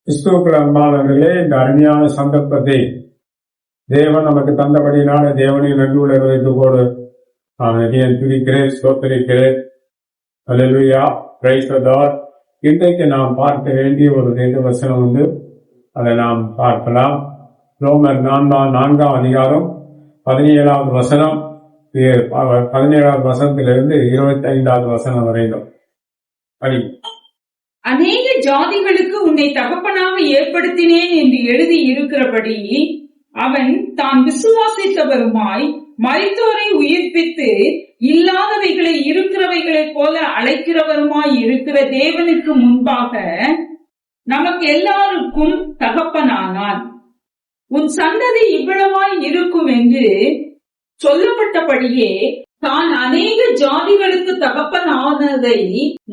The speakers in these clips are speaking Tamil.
கிறிஸ்துவுக்குள் அன்பானவர்களே, இந்த அருமையான சந்தர்ப்பத்தை தேவன் நமக்கு தந்தபடினால தேவனை நன்றி வைத்துக் கொண்டு நான் நிறைய துதிக்கிறேன், ஸ்தோத்திரிக்கிறேன். அல்லேலூயா, பிரைஸ் தி லார்ட். இன்றைக்கு நாம் பார்க்க வேண்டிய ஒரு வேத வசனம் உண்டு, அதை நாம் பார்க்கலாம். ரோமர் 4ஆம் அதிகாரம் 17வது வசனம், 17வது வசனத்திலிருந்து 25வது வசனம் வரையிலும் படி. அநேக ஜாதிகளுக்கு உன்னை தகப்பனாக ஏற்படுத்தினேன் என்று எழுதி இருக்கிறபடி அவன் தான் விசுவாசித்தவருமாய் மரித்தோரை உயிர்ப்பித்து இல்லாதவைகளை இருக்கிறவைகளைப் போல அழைக்கிறவருமாய் இருக்கிற தேவனுக்கு முன்பாக நமக்கு எல்லாருக்கும் தகப்பனானான். உன் சந்ததி இவ்வளவாய் இருக்கும் என்று சொல்லப்பட்டபடியே தான் அநேக ஜாதிகளுக்கு தகப்பன் ஆனதை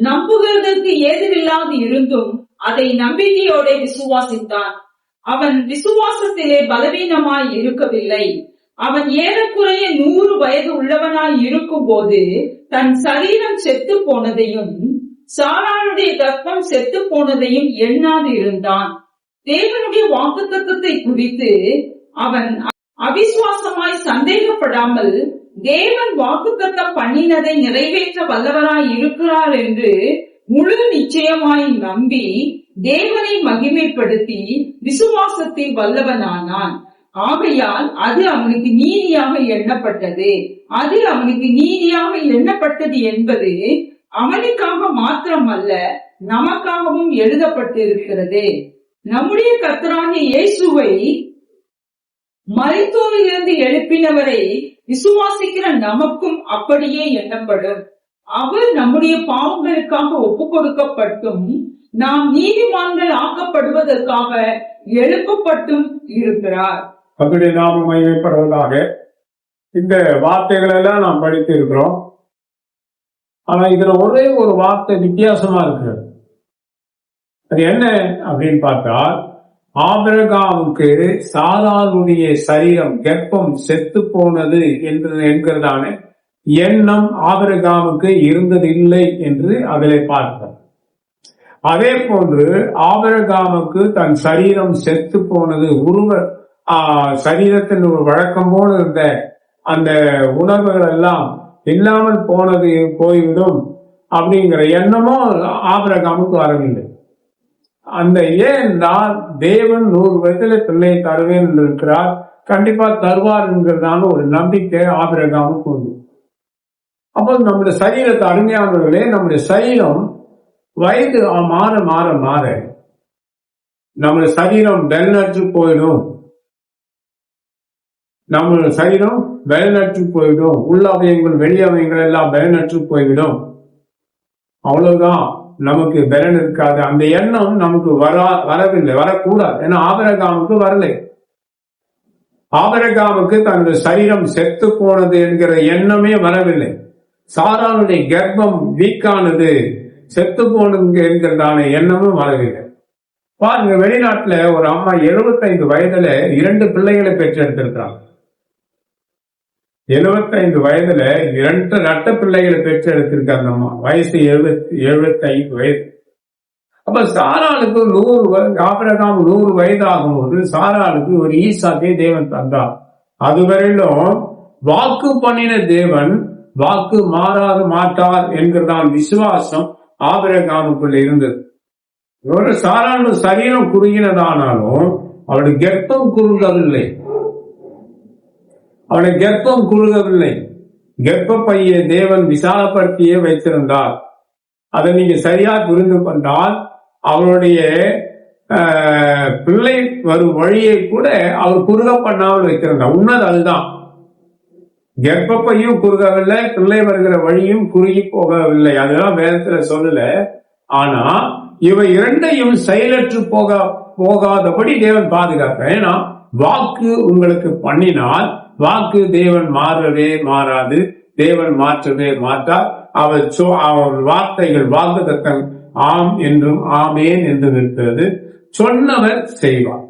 நம்புகிறதற்கு ஏதுவில்லாது இருந்தும் அதை நம்பிக்கையோட விசுவாசித்தான். அவன் விசுவாசத்திலே பலவீனமாய் இருக்கவில்லை. அவன் ஏறக்குறைய 100 வயது உள்ளவனாய் இருக்கும் போது தன் சரீரம் செத்து போனதையும் சாராளுடைய கர்ப்பம் செத்து போனதையும் எண்ணாது இருந்தான். தேவனுடைய வாக்குத்தத்தத்தை குறித்து அவன் அவிசுவாசமாய் சந்தேகப்படாமல் தேவன் வாக்குத்தத்தம் பண்ணினதை நிறைவேற்ற வல்லவராய் இருக்கிறார் என்று முழு நிச்சயமாய் நம்பி தேவனை மகிமைப்படுத்தி விசுவாசத்தில் வல்லவனானான். ஆகையால் அது அவனுக்கு நீதியாக எண்ணப்பட்டது. அது அவனுக்கு நீதியாக எண்ணப்பட்டது என்பது அவனுக்காக மாத்திரமல்ல, நமக்காகவும் எழுதப்பட்டிருக்கிறது. நம்முடைய கர்த்தராகிய இயேசுவை மரித்தோரிலிருந்து எழுப்பினவரை விசுவாசிக்கிற நமக்கும் அப்படியே எண்ணப்படும். அவர் நம்முடைய பாவங்களுக்காக ஒப்பு கொடுக்கப்பட்டும் நாம் நீதிமான்கள் ஆக்கப்படுவதற்காக எழுப்பப்பட்டும் இருக்கிறார். அவருடைய நாமம் மகிமைப்படுவதாக. இந்த வார்த்தைகள் எல்லாம் நாம் படித்து இருக்கிறோம். ஆனா இதுல ஒரே ஒரு வார்த்தை வித்தியாசமா இருக்கிறது. அது என்ன அப்படின்னு பார்த்தால், ஆபிரகாமுக்கு சாராளுடைய சரீரம் கர்ப்பம் செத்து போனது என்கிறதான எண்ணம் ஆபிரகாமுக்கு இருந்ததில்லை என்று அதிலே பார்க்கிறோம். அதே போன்று ஆபிரகாமுக்கு தன் சரீரம் செத்து போனது, சரீரத்தின் ஒரு வழக்கம் போல இருந்த அந்த உணர்வுகள் எல்லாம் இல்லாமல் போய்விடும் அப்படிங்கிற எண்ணமும் ஆபிரகாமுக்கு வரவில்லை. அந்த ஏனென்றால் தேவன் 100 வயதுல பிள்ளையை தருவேன் என்று இருக்கிறார், கண்டிப்பா தருவார் என்கிறதான ஒரு நம்பிக்கை ஆபிரகாமுக்கு உண்டு. அப்போ நம்முடைய சரீரத்தை, அருமையானவர்களே, நம்முடைய சரீரம் வயது மாற மாற மாற நம்முடைய சரீரம் பலனற்று போயிடும். நம்முடைய சரீரம் பலனற்று போயிடும். உள்ள அவயங்கள் வெளி அவயங்கள் எல்லாம் பலனற்று போய்விடும். அவ்வளவுதான், நமக்கு பலன் இருக்காது. அந்த எண்ணம் நமக்கு வரவில்லை, வரக்கூடாது. ஏன்னா ஆபிரகாமுக்கு வரலை. ஆபிரகாமுக்கு தனது சரீரம் செத்து போனது என்கிற எண்ணமே வரவில்லை. சாராளுடைய கர்ப்பம் வீக்கானது, செத்து போனது என்கிறதான எண்ணமும் வரவில்லை. பாருங்க, வெளிநாட்டுல ஒரு அம்மா 75 வயதுல 2 பிள்ளைகளை பெற்றெடுத்திருக்கிறாங்க. 75 வயதுல 2 ரெட்ட பிள்ளைகளை பெற்றெடுத்திருக்காங்க அம்மா. வயசு 75 வயது. அப்ப சாராளுக்கு 100 வயது, ஆபிரகாம் 100 வயது ஆகும்போது சாராளுக்கு ஒரு ஈசாக்கை தேவன் தந்தார். அதுவரையிலும் வாக்கு பண்ணின தேவன் வாக்கு மாட்டார் என்கிறதான் விசுவாசம் ஆபிரகாமுக்குள்ள இருந்தது. ஒரு சாராளு சரீரம் குறுகினதானாலும் அவருடைய கர்ப்பம் குறுகவில்லை. அவருடைய கர்ப்பம் குறுகவில்லை. கர்ப்ப பையை தேவன் விசாலப்படுத்தியே வைத்திருந்தார். அதை நீங்க சரியா புரிந்து கொண்டால் அவருடைய பிள்ளை வரும் வழியை கூட அவர் குறுக பண்ணாமல் வைத்திருந்தார். உண்மை அதுதான். கர்ப்பப்பையும் குறுகவில்லை, பிள்ளை வருகிற வழியும் குறுகி போகவில்லை. அதெல்லாம் வேதத்துல சொல்லல. ஆனா இவை இரண்டையும் செயலற்று போகாதபடி தேவன் பாதுகாப்பார். ஏன்னா வாக்கு உங்களுக்கு பண்ணினால் வாக்கு தேவன் மாறவே மாறாது, தேவன் மாற்றவே மாட்டார். அவர் வார்த்தைகள் வாக்குத்தத்தம் ஆம் என்றும் ஆமேன் என்றும் இருக்கிறது. சொன்னவர் செய்வார்.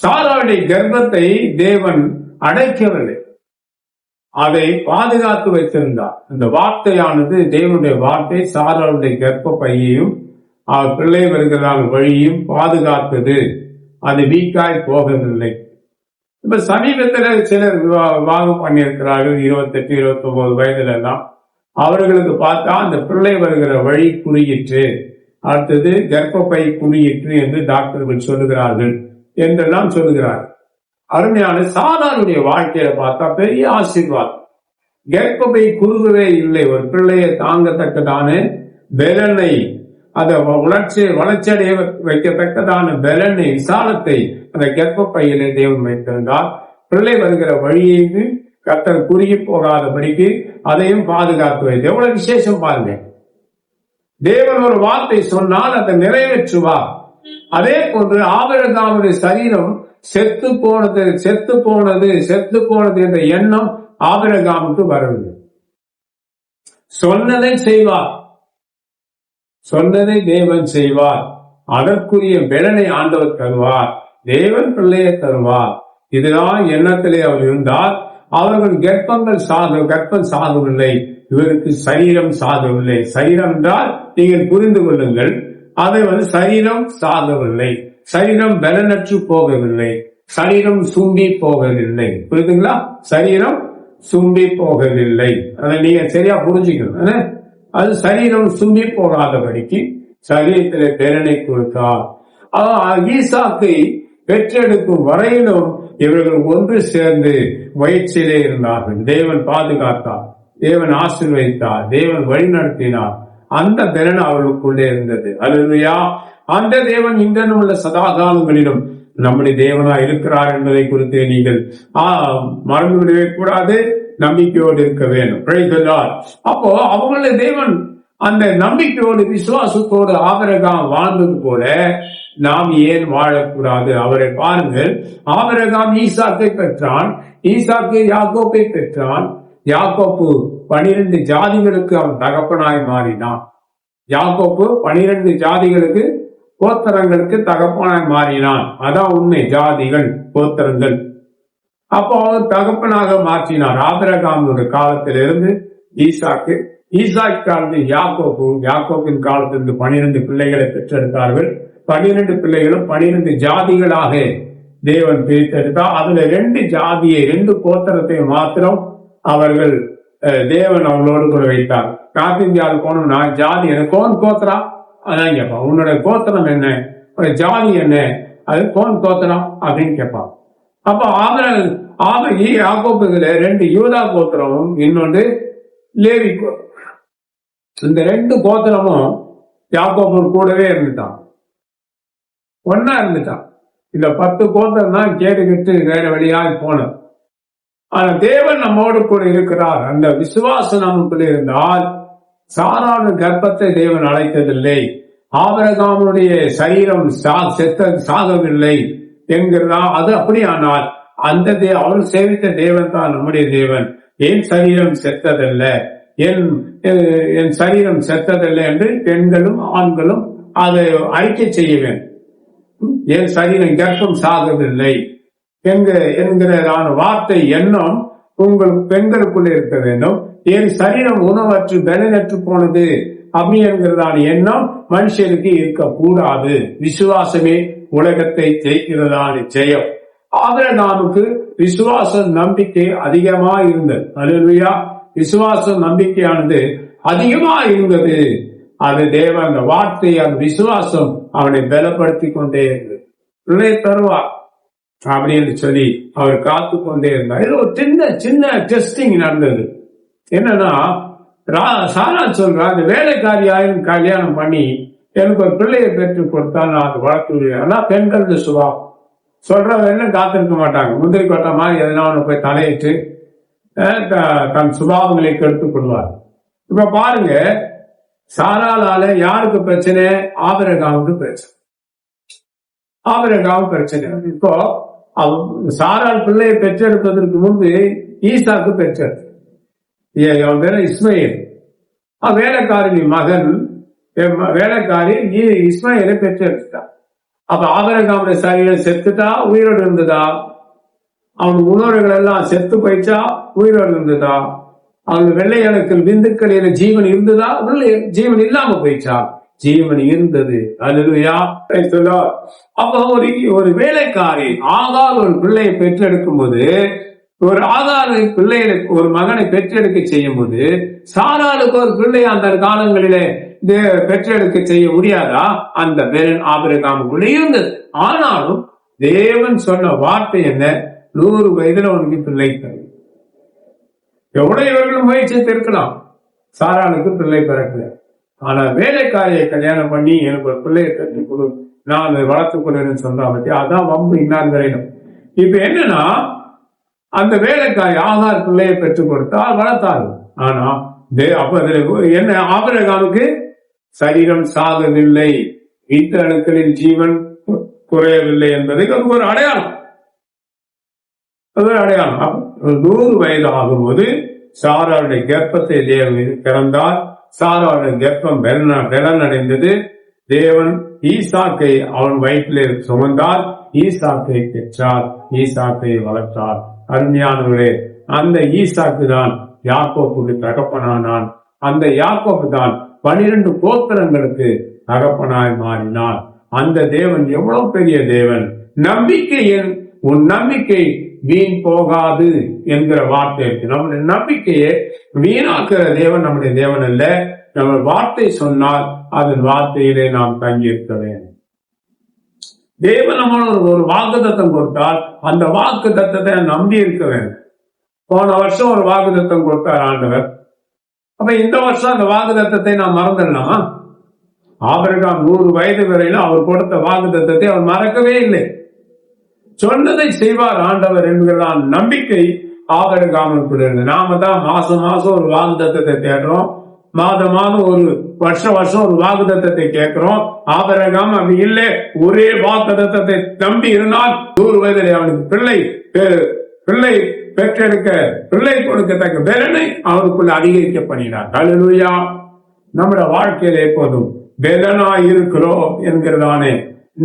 சாராளுடைய கர்ப்பத்தை தேவன் அடைக்கவில்லை, அதை பாதுகாத்து வைத்திருந்தார். இந்த வார்த்தையானது, தேவனுடைய வார்த்தை சாராளுடைய கர்ப்ப பையையும் அவர் பிள்ளை வருகிறதான வழியும் பாதுகாத்தது, அது வீக்காய் போகவில்லை. இப்ப சமீபத்துல சிலர் விவாகம் பண்ணியிருக்கிறார்கள், 28, 29 வயதுல எல்லாம். அவர்களுக்கு பார்த்தா அந்த பிள்ளை வருகிற வழி குறுகிற்று, அடுத்தது கர்ப்பப்பை குறுகிற்று என்று டாக்டர்கள் சொல்லுகிறார்கள் என்றெல்லாம் சொல்லுகிறார்கள். அருமையான சாதாருடைய வாழ்க்கையில பார்த்தா பெரிய ஆசீர்வாதம். கர்ப்பப்பை குறுகவே இல்லை. ஒரு பிள்ளையை தாங்கத்தக்கதான பலனை, அதை வளர்ச்சியடைய வைக்கத்தக்கதான பலனை, விசாலத்தை அந்த கர்ப்பப்பையிலே தேவன் வைத்திருந்தார். பிள்ளை வருகிற வழியை கர்த்தர் குறுகி போகாதபடிக்கு அதையும் பாதுகாத்து வைத்து, எவ்வளவு விசேஷம் பாருங்க. தேவன் ஒரு வார்த்தை சொன்னால் அதை நிறைவேற்றுவார். அதே போன்று ஆபிரகாமுடைய சரீரம் செத்து போனது என்ற எண்ணம் ஆபிரகாமுக்கு வரவில்லை. சொன்னதை செய்வார், சொன்னதை தேவன் செய்வார். அதற்குரிய பலனை ஆண்டவர் தருவார். தேவன் பிள்ளையை தருவார். இதுதான் எண்ணத்திலே அவர் இருந்தார். அவர்கள் கர்ப்பம் சாகவில்லை. இவருக்கு சரீரம் சாகவில்லை. சரீரம் என்றால் நீங்கள் புரிந்து கொள்ளுங்கள், அதை சரீரம் சாகவில்லை. சரீரம் பலனற்று போகவில்லை. சரீரம் சும்பி போகவில்லை. புரியுதுங்களா? சரீரம் சும்பி போகவில்லை. அதை நீங்க சரியா புரிஞ்சுக்கணும். அது சரீரம் சும்பி போகாதபடிக்கு சரீரத்திலே பலனை கொடுத்தார். ஈசாக்கை பெற்றெடுக்கும் வரையிலும் இவர்கள் ஒன்று சேர்ந்து முயற்சியிலே இருந்தார்கள். தேவன் பாதுகாத்தார், தேவன் ஆசீர்வதித்தார், தேவன் வழிநடத்தினார். அந்த பலன் அவர்களுக்குள்ளே இருந்தது. அல்லேலூயா. அந்த தேவன் இன்றும் உள்ள சதாகாலங்களிலும் நம்முடைய தேவனா இருக்கிறார் என்பதை குறித்து நீங்கள் மறந்துவிடவே கூடாது. நம்பிக்கையோடு இருக்க வேண்டும். அப்போ அவங்களுடைய தேவன் அந்த நம்பிக்கையோடு விசுவாசத்தோடு ஆபிரகாம் வாழ்ந்தது போல நாம் ஏன் வாழக்கூடாது? அவரை பாருங்கள். ஆபிரகாம் ஈசாக்கை பெற்றான், ஈசாக்கு யாக்கோப்பை பெற்றான். யாக்கோப்பு 12 ஜாதிகளுக்கு அவன் தகப்பனாய் மாறினான். யாக்கோப்பு 12 ஜாதிகளுக்கு, கோத்திரங்களுக்கு தகப்பனாய் மாறினான். அதான் உண்மை, ஜாதிகள், கோத்திரங்கள். அப்போ அவர் தகப்பனாக மாற்றினார். ஆபிரகாமுடைய காலத்திலிருந்து ஈசாக்கு, ஈசாக்கு காலத்தில் யாக்கோப்பு, யாக்கோப்பின் காலத்திலிருந்து 12 பிள்ளைகளை பெற்றெடுத்தார்கள். 12 பிள்ளைகளும் 12 ஜாதிகளாக தேவன் பிரித்தெடுத்தார். அதுல 2 ஜாதியை, 2 கோத்திரத்தை மாத்திரம் அவர்கள் தேவன் அவங்களோடு கூட வைத்தார். நார்த் இந்தியாவில் போனோம்னா ஜாதி என்ன, கோன் கோத்திரா, அதான் கேட்பான். உன்னோட கோத்திரம் என்ன, ஜாதி என்ன, அது கோன் கோத்திரம் அப்படின்னு கேட்பான். அப்ப யாக்கோப்புல 2 யூதா கோத்திரமும் இன்னொன்று லேவி கோத்திரம். இந்த 2 கோத்திரமும் யாக்கோப்பு கூடவே இருந்துட்டான், ஒன்னா இருந்துட்டான். இந்த 10 கோத்திரம் தான் கேட்டுக்கிட்டு வேற வழியாக போனது. ஆனா தேவன் நம்மோடு கூட இருக்கிறார். அந்த விசுவாசம் நமக்குள்ள இருந்தால் சாரான கர்ப்பத்தை தேவன் அழைத்ததில்லை. ஆபிரகாமுடைய சரீரம் சாகவில்லை என்கிறதா? அது அப்படியானால் அந்த அவர் சேவித்த தேவன் தான் நம்முடைய தேவன். என் சரீரம் செத்ததல்ல, என் சரீரம் செத்ததல்ல என்று பெண்களும் ஆண்களும் அதை அறிக்கை செய்ய வேண்டும். என் சரீரம் கர்ப்பம் சாகவில்லை என்கிறதான வார்த்தை எண்ணம் உங்கள் பெண்களுக்குள்ள இருக்க வேண்டும். என் சரீரம் உணவற்று பலனற்று போனது அப்படி என்கிறதான எண்ணம் மனுஷனுக்கு இருக்கக்கூடாது. விசுவாசமே உலகத்தை ஜெயிக்கிறதான ஜெயம். ஆபிரகாமுக்கு விசுவாச நம்பிக்கை அதிகமா இருந்தது. அல்லேலூயா. விசுவாச நம்பிக்கையானது அதிகமா இருந்தது. அது தேவன் அந்த வார்த்தை, அந்த விசுவாசம் அவனை பலப்படுத்தி கொண்டே இருந்தது. பிள்ளை தருவார் அப்படின்னு சொல்லி அவர் காத்து கொண்டே இருந்தார். இது ஒரு சின்ன டெஸ்டிங் நடந்தது. என்னன்னா, சாரா சொல்றா, அந்த வேலைக்காரியாயும் கல்யாணம் பண்ணி எனக்கு ஒரு பிள்ளையை பெற்று கொடுத்தா நான் அது வளர்த்து. ஆனா பெண்கள் சுபாவம் சொல்றவங்க காத்திருக்க மாட்டாங்க. முந்திரி கொட்ட மாதிரி எதனா ஒண்ணு போய் தலையிட்டு தன் சுபாவங்களை கெடுத்துக் கொள்வார். இப்ப பாருங்க, சாராளால யாருக்கு பிரச்சனை? ஆபிரகாமுக்கு பிரச்சனை. ஆபிரகாம் பிரச்சனை. இப்போ சாராள் பிள்ளையை பெற்றெடுப்பதற்கு முன்பு ஈசாக்கு பெற்றெடுத்து, அவன் பேர இஸ்மாயில். வேலைக்காரி மகன், வேலைக்காரி இஸ்மாயிலை பெற்றெடுத்துட்டான். அப்ப ஆபிரகாமுடைய சரீரம் செத்துட்டா உயிரோடு இருந்ததா? அவன் முன்னோர்கள் எல்லாம் செத்து போயிச்சா உயிரோடு இருந்ததா? அவன் வெள்ளையணுக்கள் விந்துக்களில ஜீவன் இருந்ததா? ஜீவன் இல்லாம போயிச்சா? ஜீவன் இருந்தது. அல்லேலூயா. அப்ப ஒரு வேலைக்காரி ஆகார் ஒரு பிள்ளையை பெற்றெடுக்கும் போது, ஒரு ஆகார் பிள்ளையை ஒரு மகனை பெற்றெடுக்க செய்யும் போது, சாராளுக்கு ஒரு பிள்ளை அந்த காலங்களிலே பெற்றெடுக்க செய்ய முடியாதா? அந்த பேரன் ஆபிரகாமுக்குள்ளே இருந்தது. ஆனாலும் தேவன் சொன்ன வார்த்தை என்ன? 100 வயதுல உனக்கு பிள்ளை தரும். எவ்வளவு இவர்களும் முயற்சித்து இருக்கலாம், சாராளுக்கு பிள்ளை பிறக்கல. ஆனா வேலைக்காரியை கல்யாணம் பண்ணி எனக்கு ஒரு பிள்ளையை கற்றுக் கொடு, நான் அதை வளர்த்துக் கொள்ளுன்னு சொல்றா பத்தி, அதான் வம்பு இன்னார் வரையிலும். இப்ப என்னன்னா, அந்த வேலைக்காரி ஆகார் பிள்ளையை பெற்றுக் கொடுத்தால் வளர்த்தாரு. ஆனா அப்ப என்ன, ஆபிரகாமுக்கு சரீரம் சாகவில்லை, வீட்டு அணுக்களின் ஜீவன் குறையவில்லை என்பதுக்கு ஒரு அடையாளம். அடையாளம். 100 வயது ஆகும்போது சாராளுடைய கர்ப்பத்தை தேவன் திறந்தார். சாராளுடைய கர்ப்பம் பலன் அடைந்தது. தேவன் ஈசாக்கை அவன் வயிற்றிலே சுமந்தார். ஈசாக்கை பெற்றார். ஈசாக்கை வளர்த்தார். அருமையானவர்களே, அந்த ஈசாக்கு தான் யாக்கோப்புக்கு தகப்பனானான். அந்த யாக்கோப்பு தான் 12 கோத்திரங்களுக்கு தகப்பனாய் மாறினார். அந்த தேவன் எவ்வளவு பெரிய தேவன்! உன் நம்பிக்கை வீண் போகாது என்கிற வார்த்தை இருக்கு. நம்முடைய நம்பிக்கையை வீணாக்குற தேவன் நம்முடைய தேவன் அல்ல. நம்ம வார்த்தை சொன்னால் அதன் வார்த்தையிலே நாம் தங்கி இருக்க வேண்டும். தேவன் நம்மளோட ஒரு வாக்கு தத்தம் கொடுத்தால் அந்த வாக்கு தத்தத்தை நம்பி இருக்க வேண்டும். போன வருஷம் ஒரு வாக்கு தத்தம் கொடுத்தார் ஆண்டவர். அப்ப இந்த வருஷம் அந்த வாக்கு தத்தத்தை நாம் மறந்துடலாமா? ஆபிரகாம் 100 வயது வரையிலும் அவர் கொடுத்த வாக்கு தத்தத்தை அவர் மறக்கவே இல்லை. சொன்னதை செய்வார் ஆண்டவர் என்கிறான் நம்பிக்கை ஆபிரகாமுக்குள்ள இருந்து. நாம தான் மாசம் மாசம் ஒரு வாக்கு தத்தத்தை தேடுறோம், மாதம் மாதம் ஒரு வருஷம் ஒரு வாக்கு தத்தத்தை கேட்கிறோம். ஆபிரகாம் அப்படி இல்லை. ஒரே வாக்கு தத்தத்தை நம்பி இருந்தால் 100 வயதிலே அவனுக்கு பிள்ளை பெற்றெடுக்க, பிள்ளை கொடுக்கத்தக்க பலனை அவருக்குள்ள அதிகரிக்க பண்ணினார். அல்லேலூயா. நம்முடைய வாழ்க்கையில எப்போதும் பலனாய் இருக்கிறோம் என்கிறதானே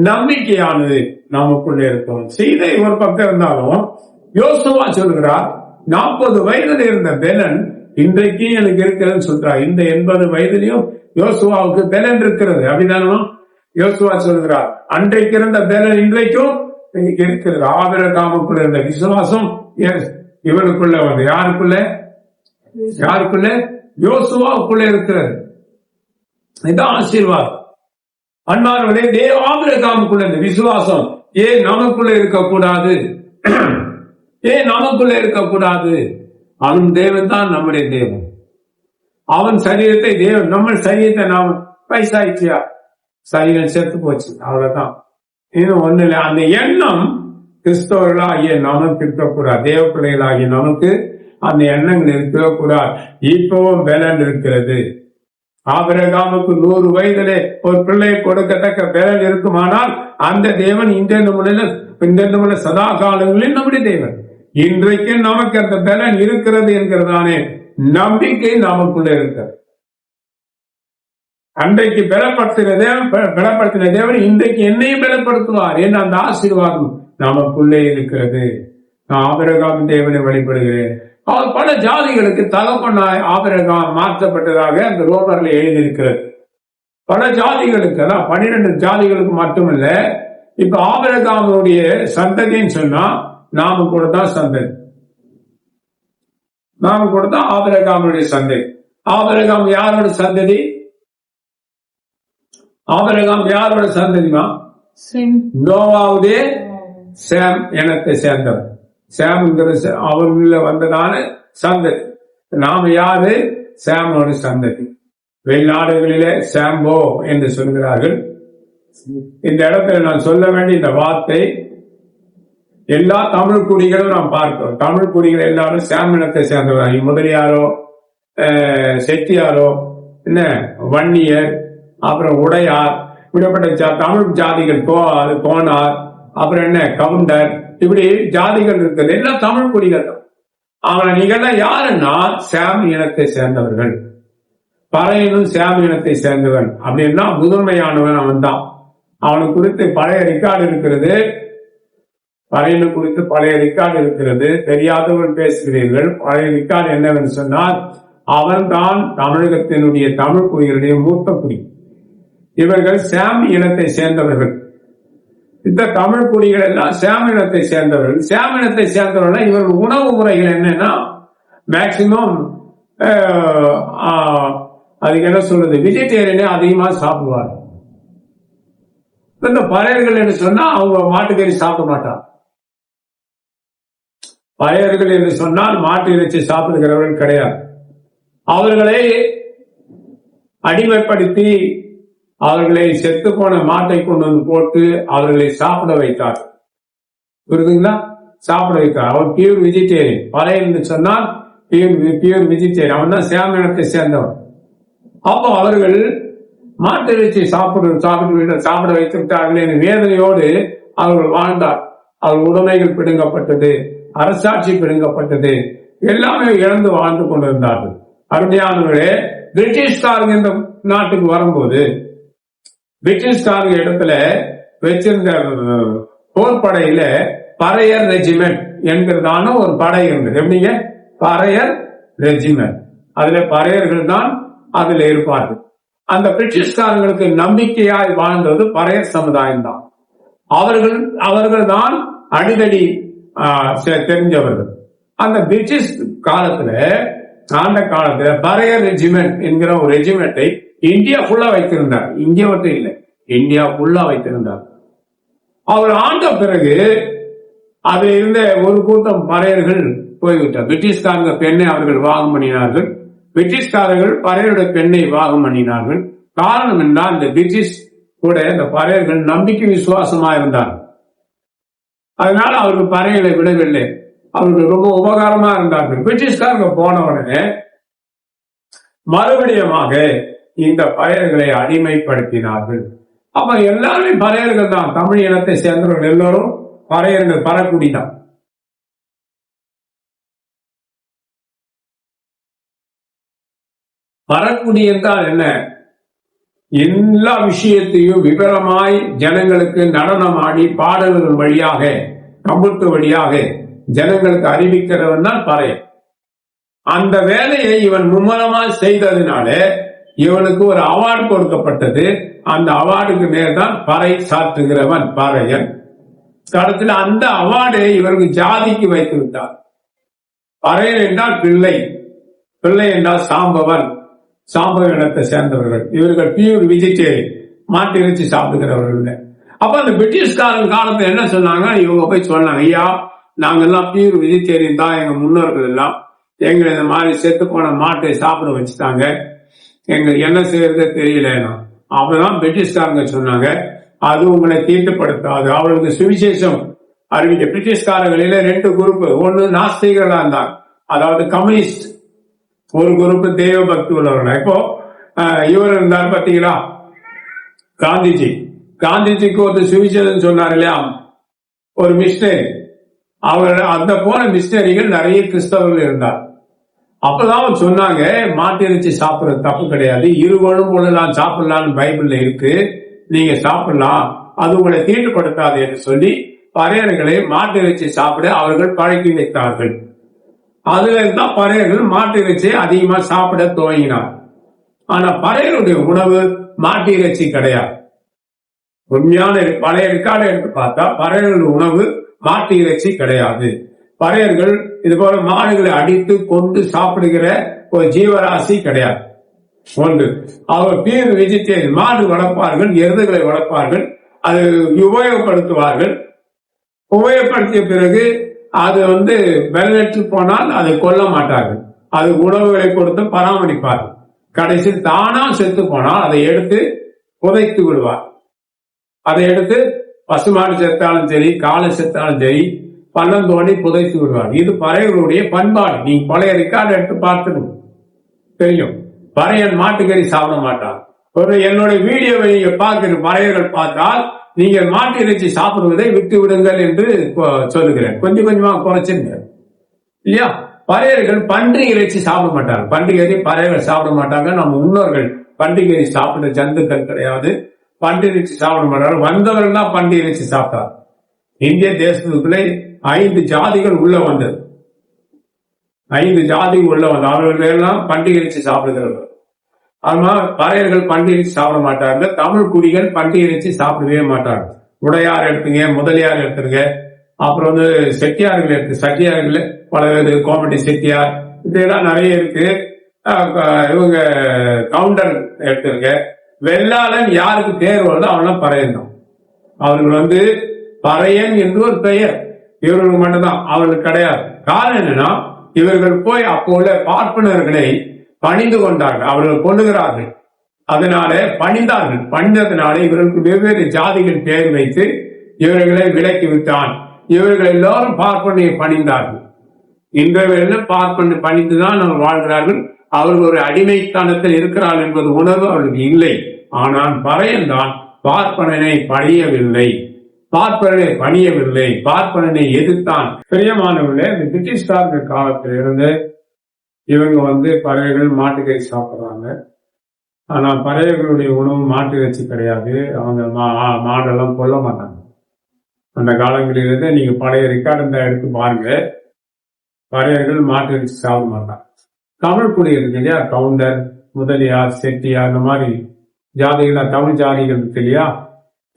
நம்பிக்கையானது நமக்குள்ளே இருக்கும். செய்தை ஒரு பக்கம் இருந்தாலும் யோசுவா சொல்கிறார், 40 வயதில் இருந்த பலன் இன்றைக்கு எனக்கு இருக்கிறதுன்னு சொல்றார். இந்த 80 வயதிலையும் யோசுவாவுக்கு பலன் இருக்கிறது. அப்படிதானோ யோசுவா சொல்கிறார். அன்றைக்கு இருந்த பலன் இன்றைக்கும் இருக்கிறது. ஆபிரகாமுக்குள்ள இருந்த விசுவாசம் இவருக்குள்ள வந்து யாருக்குள்ள யோசுவாவுக்குள்ள இருக்கிறது. இதான் ஆசீர்வாதம். அன்பானவர்களே, ஆபிரகாமுக்குள்ள இந்த விசுவாசம் ஏன் நமக்குள்ள இருக்கக்கூடாது? ஏன் நமக்குள்ள இருக்கக்கூடாது? அவன் தேவன் தான் நம்முடைய தேவன். அவன் சரீரத்தை தேவன், நம்ம சரீரத்தை நாம் வயசாயிச்சியா, சரீரம் செத்து போச்சு, அவ்வளவுதான். இன்னும் ஒண்ணு இல்லை. அந்த எண்ணம் கிறிஸ்தவர்களாகிய நமக்கு இருக்கக்கூடாது. தேவ பிள்ளைகளாகிய நமக்கு அந்த எண்ணங்கள் இருக்கக்கூடாது. இப்பவும் பலன் இருக்கிறது. ஆபிரகாமுக்கு 100 வயதிலே ஒரு பிள்ளையை கொடுக்கத்தக்க பலன் இருக்குமானால் அந்த தேவன் இந்த முறையில சதா காலங்களில் நம்முடைய தேவன். இன்றைக்கு நமக்கு அந்த பலன் இருக்கிறது என்கிறதானே நம்பிக்கை நமக்குள்ள இருக்கிறது. அன்றைக்கு பலப்படுத்தின தேவன் இன்றைக்கு என்னையும் பலப்படுத்துவார் என்று அந்த ஆசீர்வாதம் நமக்குள்ளே இருக்கிறது. நான் ஆபிரகாம் தேவனை வழிபடுகிறேன். அவர் பல ஜாதிகளுக்கு தகப்பனாய் ஆபிரகாம் மாற்றப்பட்டதாக அந்த ரோமர்ல எழுதியிருக்கிறது. பல ஜாதிகளுக்கு, அதான் 12 ஜாதிகளுக்கு மட்டுமல்ல. இப்ப ஆபிரகாமுடைய சந்ததின்னு சொன்னா நாம கூட தான் சந்ததி. நாம கூட தான் ஆபிரகாமுடைய சந்ததி. ஆபிரகாம் யாரோட சந்ததி? ஆபிரகாம் யாரோட சந்ததிமா? நோவாவுடைய சேம் இனத்தை சேர்ந்தவர். சேம்ங்கிற அவர்கள வந்ததான சந்ததி. நாம யாரு? சேமோட சந்ததி. வெளிநாடுகளிலே சாம்போ என்று சொல்கிறார்கள். இந்த இடத்துல நான் சொல்ல வேண்டிய இந்த வார்த்தை, எல்லா தமிழ் குடிகளும் நாம் பார்க்கிறோம். தமிழ் குடிகள் எல்லாரும் சேம் இனத்தை சேர்ந்தவர்கள். முதலியாரோ, செட்டியாரோ, என்ன வன்னியர், அப்புறம் உடையார், இப்படிப்பட்ட தமிழ் ஜாதிகள், கோனார், அப்புறம் என்ன கவுண்டர், இப்படி ஜாதிகள் இருக்கிறது. எல்லாம் தமிழ் குடிகள் தான். ஆனா நீங்கெல்லாம் யாருன்னா சாம் இனத்தை சேர்ந்தவர்கள். பறையனும் சாம் இனத்தை சேர்ந்தவன் அப்படின்னா முதன்மையானவன் அவன் தான். அவனுக்கு குறித்து பழைய ரெக்கார்டு இருக்கிறது. பறையனு குறித்து பழைய ரெக்கார்டு இருக்கிறது. தெரியாதவர்கள் பேசுகிறீர்கள். பழைய ரெக்கார்டு என்னவென்று சொன்னால், அவன் தான் தமிழகத்தினுடைய தமிழ் குடிகளுடைய மூத்த குடி. இவர்கள் சாம் இனத்தை சேர்ந்தவர்கள். இந்த தமிழ் குடிகள் எல்லாம் சாம் இனத்தை சேர்ந்தவர்கள். சாம் இனத்தை சேர்ந்தவர்கள் இவர்கள் உணவு முறைகள் என்னன்னா மேக்சிமம் அதுக்கு என்ன சொல்றது, வெஜிடேரியனே அதிகமா சாப்பிடுவாங்க. இந்த பறையர்கள் என்று சொன்னா அவங்க மாட்டுக்கறி சாப்பிட மாட்டாங்க. பறையர்கள் என்று சொன்னால் மாட்டு இறைச்சி சாப்பிடுகிறவர்கள் கிடையாது. அவர்களை அடிமைப்படுத்தி அவர்களை செத்து போன மாட்டை கொண்டு வந்து போட்டு அவர்களை சாப்பிட வைத்தார். புரியுதுங்களா? சாப்பிட வைத்தார். அவர் பியூர் வெஜிடேரியன். பறையன் என்று சொன்னால் பியூர் வெஜிடேரியன். அவன் தான் சாம் இனத்தை சேர்ந்தவன். அப்போ அவர்கள் மாட்டு இறைச்சி சாப்பிட வைத்து விட்டார்கள் என்ற வேதனையோடு அவர்கள் வாழ்ந்தார். அவர்கள் உடைமைகள் பிடுங்கப்பட்டது, அரசாட்சி பிடுங்கப்பட்டது, எல்லாமே இழந்து வாழ்ந்து கொண்டிருந்தார்கள். அருமையானவர்களே, பிரிட்டிஷ்காரங்க இந்த நாட்டுக்கு வரும்போது பிரிட்டிஷ்காரங்க இடத்துல வச்சிருந்த போர்படையில பறையர் ரெஜிமெண்ட் என்கிறதான ஒரு படை இருந்தது. எப்படிங்க? பறையர் ரெஜிமெண்ட். அதுல பறையர்கள் தான் அதுல இருப்பார்கள். அந்த பிரிட்டிஷ்காரங்களுக்கு நம்பிக்கையாய் வாழ்ந்தது பறையர் சமுதாயம் தான். அவர்கள் தான் அடிதடி தெரிஞ்சவர்கள். அந்த பிரிட்டிஷ் காலத்துல பறையர் ரெஜிமெண்ட் என்கிற ஒரு ரெஜிமெண்டை இந்தியா ஃபுல்லா வைத்திருந்தார். இந்தியா மட்டும் இல்லை, இந்தியா ஃபுல்லா வைத்திருந்தார். அவர் ஆண்ட பிறகு அதில் இருந்த ஒரு கூட்டம் பறையர்கள் போய்விட்டார். பிரிட்டிஷ்காரங்க பெண்ணை அவர்கள் வாகம் பண்ணினார்கள். பிரிட்டிஷ்காரர்கள் பறையருடைய பெண்ணை வாகம் பண்ணினார்கள். காரணம் என்றால் இந்த பிரிட்டிஷ் கூட இந்த பறையர்கள் நம்பிக்கை விசுவாசமா இருந்தார்கள். அதனால அவர்கள் பறையர்களை விடவில்லை. அவர்கள் ரொம்ப உபகாரமா இருந்தார்கள். பிரிட்டிஷ்காரங்க போன உடனே மறுபடியுமாக இந்த பறையர்களை அடிமைப்படுத்தினார்கள். அப்ப எல்லாருமே பறையர்கள் தான். தமிழ் இனத்தை சேர்ந்தவர்கள் எல்லோரும் பறையர்கள், பறக்குடிதான். பறக்குடி என்றால் என்ன? எல்லா விஷயத்தையும் விவரமாய் ஜனங்களுக்கு நடனமாடி பாடல்கள் வழியாக, கம்புத்து வழியாக ஜனங்களுக்கு அறிவிக்கிறவன் தான் பறையன். அந்த வேலையை இவன் மும்மரமாக செய்ததினால இவனுக்கு ஒரு அவார்டு கொடுக்கப்பட்டது. அந்த அவார்டுக்கு மேல் தான் பறை சாற்றுகிறவன் பறையன். கடைசியில் அந்த அவார்டை இவருக்கு ஜாதிக்கு வைத்து விட்டார். பறையன் என்றால் பிள்ளை, பிள்ளை என்றால் சாம்பவன், சாம்பவ இனத்தை சேர்ந்தவர்கள். இவர்கள் பியூர் வெஜிடேரியன், மாட்டு இறைச்சி சாப்பிடுகிறவர்கள். அப்ப அந்த பிரிட்டிஷ்காரன் காலத்துல என்ன சொன்னாங்க, இவங்க போய் சொன்னாங்க, ஐயா நாங்கெல்லாம் பியூர் வெஜிடேரியன் தான், எங்க முன்னோர்கள் எல்லாம் எங்களை இந்த மாதிரி செத்து போன மாட்டை சாப்பிட வச்சுட்டாங்க, எங்க என்ன செய்யறதே தெரியலன்னா. அப்பதான் பிரிட்டிஷ்காரங்க சொன்னாங்க, அது உங்களை தீட்டுப்படுத்தாது. அவர்களுக்கு சுவிசேஷம் அறிவிக்க பிரிட்டிஷ்காரர்களில 2 குரூப். ஒன்னு நாஸ்திகர்களா இருந்தாங்க, அதாவது கம்யூனிஸ்ட். ஒரு குரூப் தெய்வ பக்தி உள்ளவர்கள். இப்போ இவர் இருந்தார் பாத்தீங்களா, காந்திஜி. காந்திஜிக்கு ஒரு சுவிசேஷம் சொன்னார் இல்லையா, ஒரு மிஷினரி. அவர் அந்த போன மிஷினரிகள் நிறைய கிறிஸ்தவர்கள் இருந்தார். அப்பதான் அவர் சொன்னாங்க, மாட்டு இறைச்சி சாப்பிடுறது தப்பு கிடையாது, இருவரும் போலலாம் சாப்பிடலாம்னு பைபிள்ல இருக்கு, நீங்க சாப்பிடலாம், அது உங்களை தீட்டுப்படுத்தாது என்று சொல்லி பறையர்களை மாட்டு இறைச்சி சாப்பிட அவர்கள் பழக்கி வைத்தார்கள். அதுல இருந்தா பறையர்கள் மாட்டு இறைச்சியை அதிகமா சாப்பிட துவங்கினார். ஆனா பறையருடைய உணவு மாட்டு இறைச்சி கிடையாது. உண்மையான பழைய ரெக்கார்டை எடுத்து பார்த்தா பறையர்களுடைய உணவு மாட்டு இறைச்சி கிடையாது. பறையர்கள் இது போல மாடுகளை அடித்து கொண்டு சாப்பிடுகிற ஒரு ஜீவராசி கிடையாது. ஒன்று, அவர் பியூர் வெஜிடேரியன். மாடு வளர்ப்பார்கள், எருதுகளை வளர்ப்பார்கள், அது உபயோகப்படுத்துவார்கள். உபயோகப்படுத்திய பிறகு அது வெள்ளற்று போனால் அதை கொல்ல மாட்டார்கள், அது உணவுகளை கொடுத்து பராமரிப்பார்கள். கடைசியில் தானா செத்து போனால் அதை எடுத்து புதைத்து விடுவார். அதை எடுத்து பசுமாடு செத்தாலும் சரி, காலை செத்தாலும் சரி, பள்ளம் தோண்டி புதைத்து விடுவார். இது பறையர்களுடைய பண்பாடு. நீங்க பழைய ரெக்கார்டு எடுத்து பார்த்துடும் தெரியும். பறையன் மாட்டுக்கறி சாப்பிட மாட்டார். என்னுடைய வீடியோவை நீங்க பார்க்கிற பறையர்கள் பார்த்தால் நீங்கள் மாட்டு இறைச்சி சாப்பிடுவதை விட்டு விடுங்கள் என்று சொல்லுகிறேன். கொஞ்சம் கொஞ்சமா குறைச்சிருங்க இல்லையா. பறையர்கள் பன்றி இறைச்சி சாப்பிட மாட்டாங்க. பண்டிகை பறையர்கள் சாப்பிட மாட்டாங்க. நம்ம முன்னோர்கள் பண்டிகை சாப்பிட ஜந்துக்கள் கிடையாது, பன்றி இறைச்சி சாப்பிட மாட்டார்கள். வந்தவர்கள் தான் பன்றி இறைச்சி சாப்பிட்டார். இந்திய தேசத்துக்குள்ளே 5 ஜாதிகள் உள்ள வந்தது. 5 ஜாதிகள் உள்ள வந்தது. அவர்கள் எல்லாம் பண்டிகை இறைச்சி சாப்பிடுகிறார்கள். ஆமா, பறையர்கள் பன்றி இறைச்சி சாப்பிட மாட்டாங்க. தமிழ் குடிகள் பன்றி இறைச்சி சாப்பிடவே மாட்டாங்க. உடையார் எடுத்துங்க, முதலியார் எடுத்துருங்க, அப்புறம் செட்டியார்கள் எடுத்து, சட்டியார்கள் பல கோமட்டி செட்டியார் இதெல்லாம் நிறைய இருக்கு. இவங்க கவுண்டர் எடுத்துருங்க. வெள்ளாளன் யாருக்கு பேர் வருதோ அவெல்லாம் பறையன் தான். அவர்கள் பறையன் என்று ஒரு பெயர் இவர்களுக்கு மட்டும்தான், அவர்களுக்கு கிடையாது. காரணம் என்னன்னா, இவர்கள் போய் அப்போ உள்ள பார்ப்பனர்களை பணிந்து கொண்டார்கள், அவர்கள் கொள்ளுகிறார்கள். அதனால பணிந்தார்கள். பணிந்ததுனால இவர்களுக்கு வெவ்வேறு ஜாதிகள் பெயர் வைத்து இவர்களை விலக்கி விட்டான். இவர்கள் எல்லாரும் பார்ப்பனையை பணிந்தார்கள். இன்றைய பார்ப்பனை பணிந்துதான் அவர் வாழ்கிறார்கள். அவர்கள் ஒரு அடிமைத்தனத்தில் இருக்கிறார்கள் என்பது உணர்வு அவர்களுக்கு இல்லை. ஆனால் பறையன் தான் பார்ப்பனனை பணியவில்லை, பார்ப்பனனை எதிர்த்தான். பிரியமானவர்களே, இந்த பிரிட்டிஷ்காரர்கள் காலத்திலிருந்து இவங்க பறவைகள் மாட்டுக்கறி சாப்பிடுறாங்க. ஆனா பறவைகளுடைய உணவு மாட்டு இறைச்சி கிடையாது. அவங்க மாடெல்லாம் கொல்ல மாட்டாங்க. அந்த காலங்களிலிருந்து நீங்க பழைய ரெக்கார்டு எடுத்து பாருங்க, பறவைகள் மாட்டு இறைச்சி சாப்பிட மாட்டாங்க. தமிழ் குடி இருக்கு இல்லையா, கவுண்டர், முதலியார், செட்டியார், அந்த மாதிரி ஜாதிகள், தமிழ் ஜாதிகள் இருக்கு இல்லையா,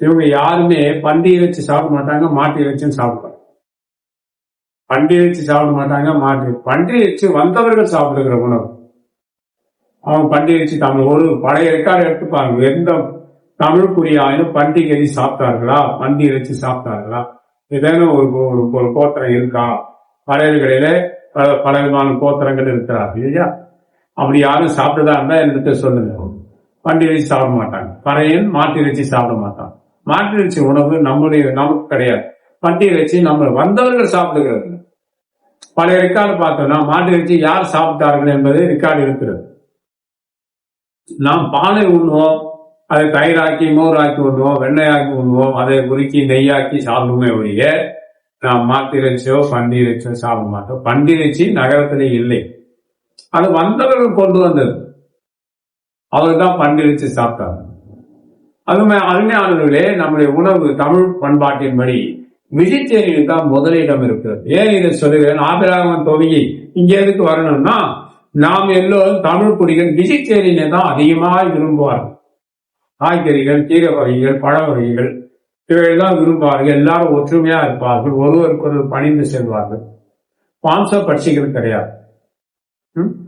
இவங்க யாருமே பன்றி இறைச்சி சாப்பிட மாட்டாங்க, மாட்டு இறைச்சியும் சாப்பிடுவாங்க. பன்றி இறைச்சி சாப்பிட மாட்டாங்க, பன்றி இறைச்சி வந்தவர்கள் சாப்பிடுகிற உணவு. அவங்க பன்றி இறைச்சி தமிழ் ஒரு பழைய ரெக்கார்டு எடுத்துப்பாங்க. எந்த தமிழ் குடியாயினும் பன்றி இறைச்சி சாப்பிட்டார்களா, பன்றி இறைச்சி சாப்பிட்டார்களா, ஏதேனும் ஒரு கோத்திரம் இருக்கா? பறவைகளில பல விதமான கோத்திரங்கள் இருக்கிறார்கள் இல்லையா? அப்படி யாரும் சாப்பிட்டதா இருந்தா எனக்கு சொல்லுங்க. பன்றி இறைச்சி சாப்பிட மாட்டாங்க. பறையன் மாட்டு இறைச்சி சாப்பிட மாட்டாங்க. மாட்டு இறைச்சி உணவு நமக்கு கிடையாது. பன்றி இறைச்சி நம்ம வந்தவர்கள் சாப்பிடுகிறது. பழைய ரெக்கார்டு பார்த்தோம்னா மாட்டு இறைச்சி யார் சாப்பிட்டார்கள் என்பது ரெக்கார்டு இருக்கிறது. நாம் பானை உண்ணுவோம், அதை தயிராக்கி மோராக்கி உண்ணுவோம், வெண்ணையாக்கி உண்ணுவோம், அதை உருக்கி நெய்யாக்கி சாப்பிடுமே ஒழிய நாம் மாட்டு இறைச்சியோ பன்றி இறைச்சியோ சாப்பிட மாட்டோம். பன்றி இறைச்சி நகரத்திலே இல்லை, அது வந்தவர்கள் கொண்டு வந்தது. அவர்கள் தான் பன்றி இறைச்சி சாப்பிட்டாங்க. அதுமே அருமையானவர்களே, நம்முடைய உணவு தமிழ் பண்பாட்டின்படி வெஜிடேரியன் தான் முதலிடம் இருக்கிறது. ஏன் இதை சொல்லுகிறேன்? ஆபிரகாம் துவங்கி இங்க எதுக்கு வரணும்னா, நாம் எல்லோரும் தமிழ் குடிகள் வெஜிடேரியனை தான் அதிகமாக விரும்புவார்கள். காய்கறிகள், கீரை வகைகள், பழ வகைகள் இவையெல்லாம் விரும்புவார்கள். எல்லாரும் ஒற்றுமையா இருப்பார்கள், ஒருவருக்கு ஒருவர் பணிந்து செல்வார்கள். மாம்ச பட்சிகள் கிடையாது.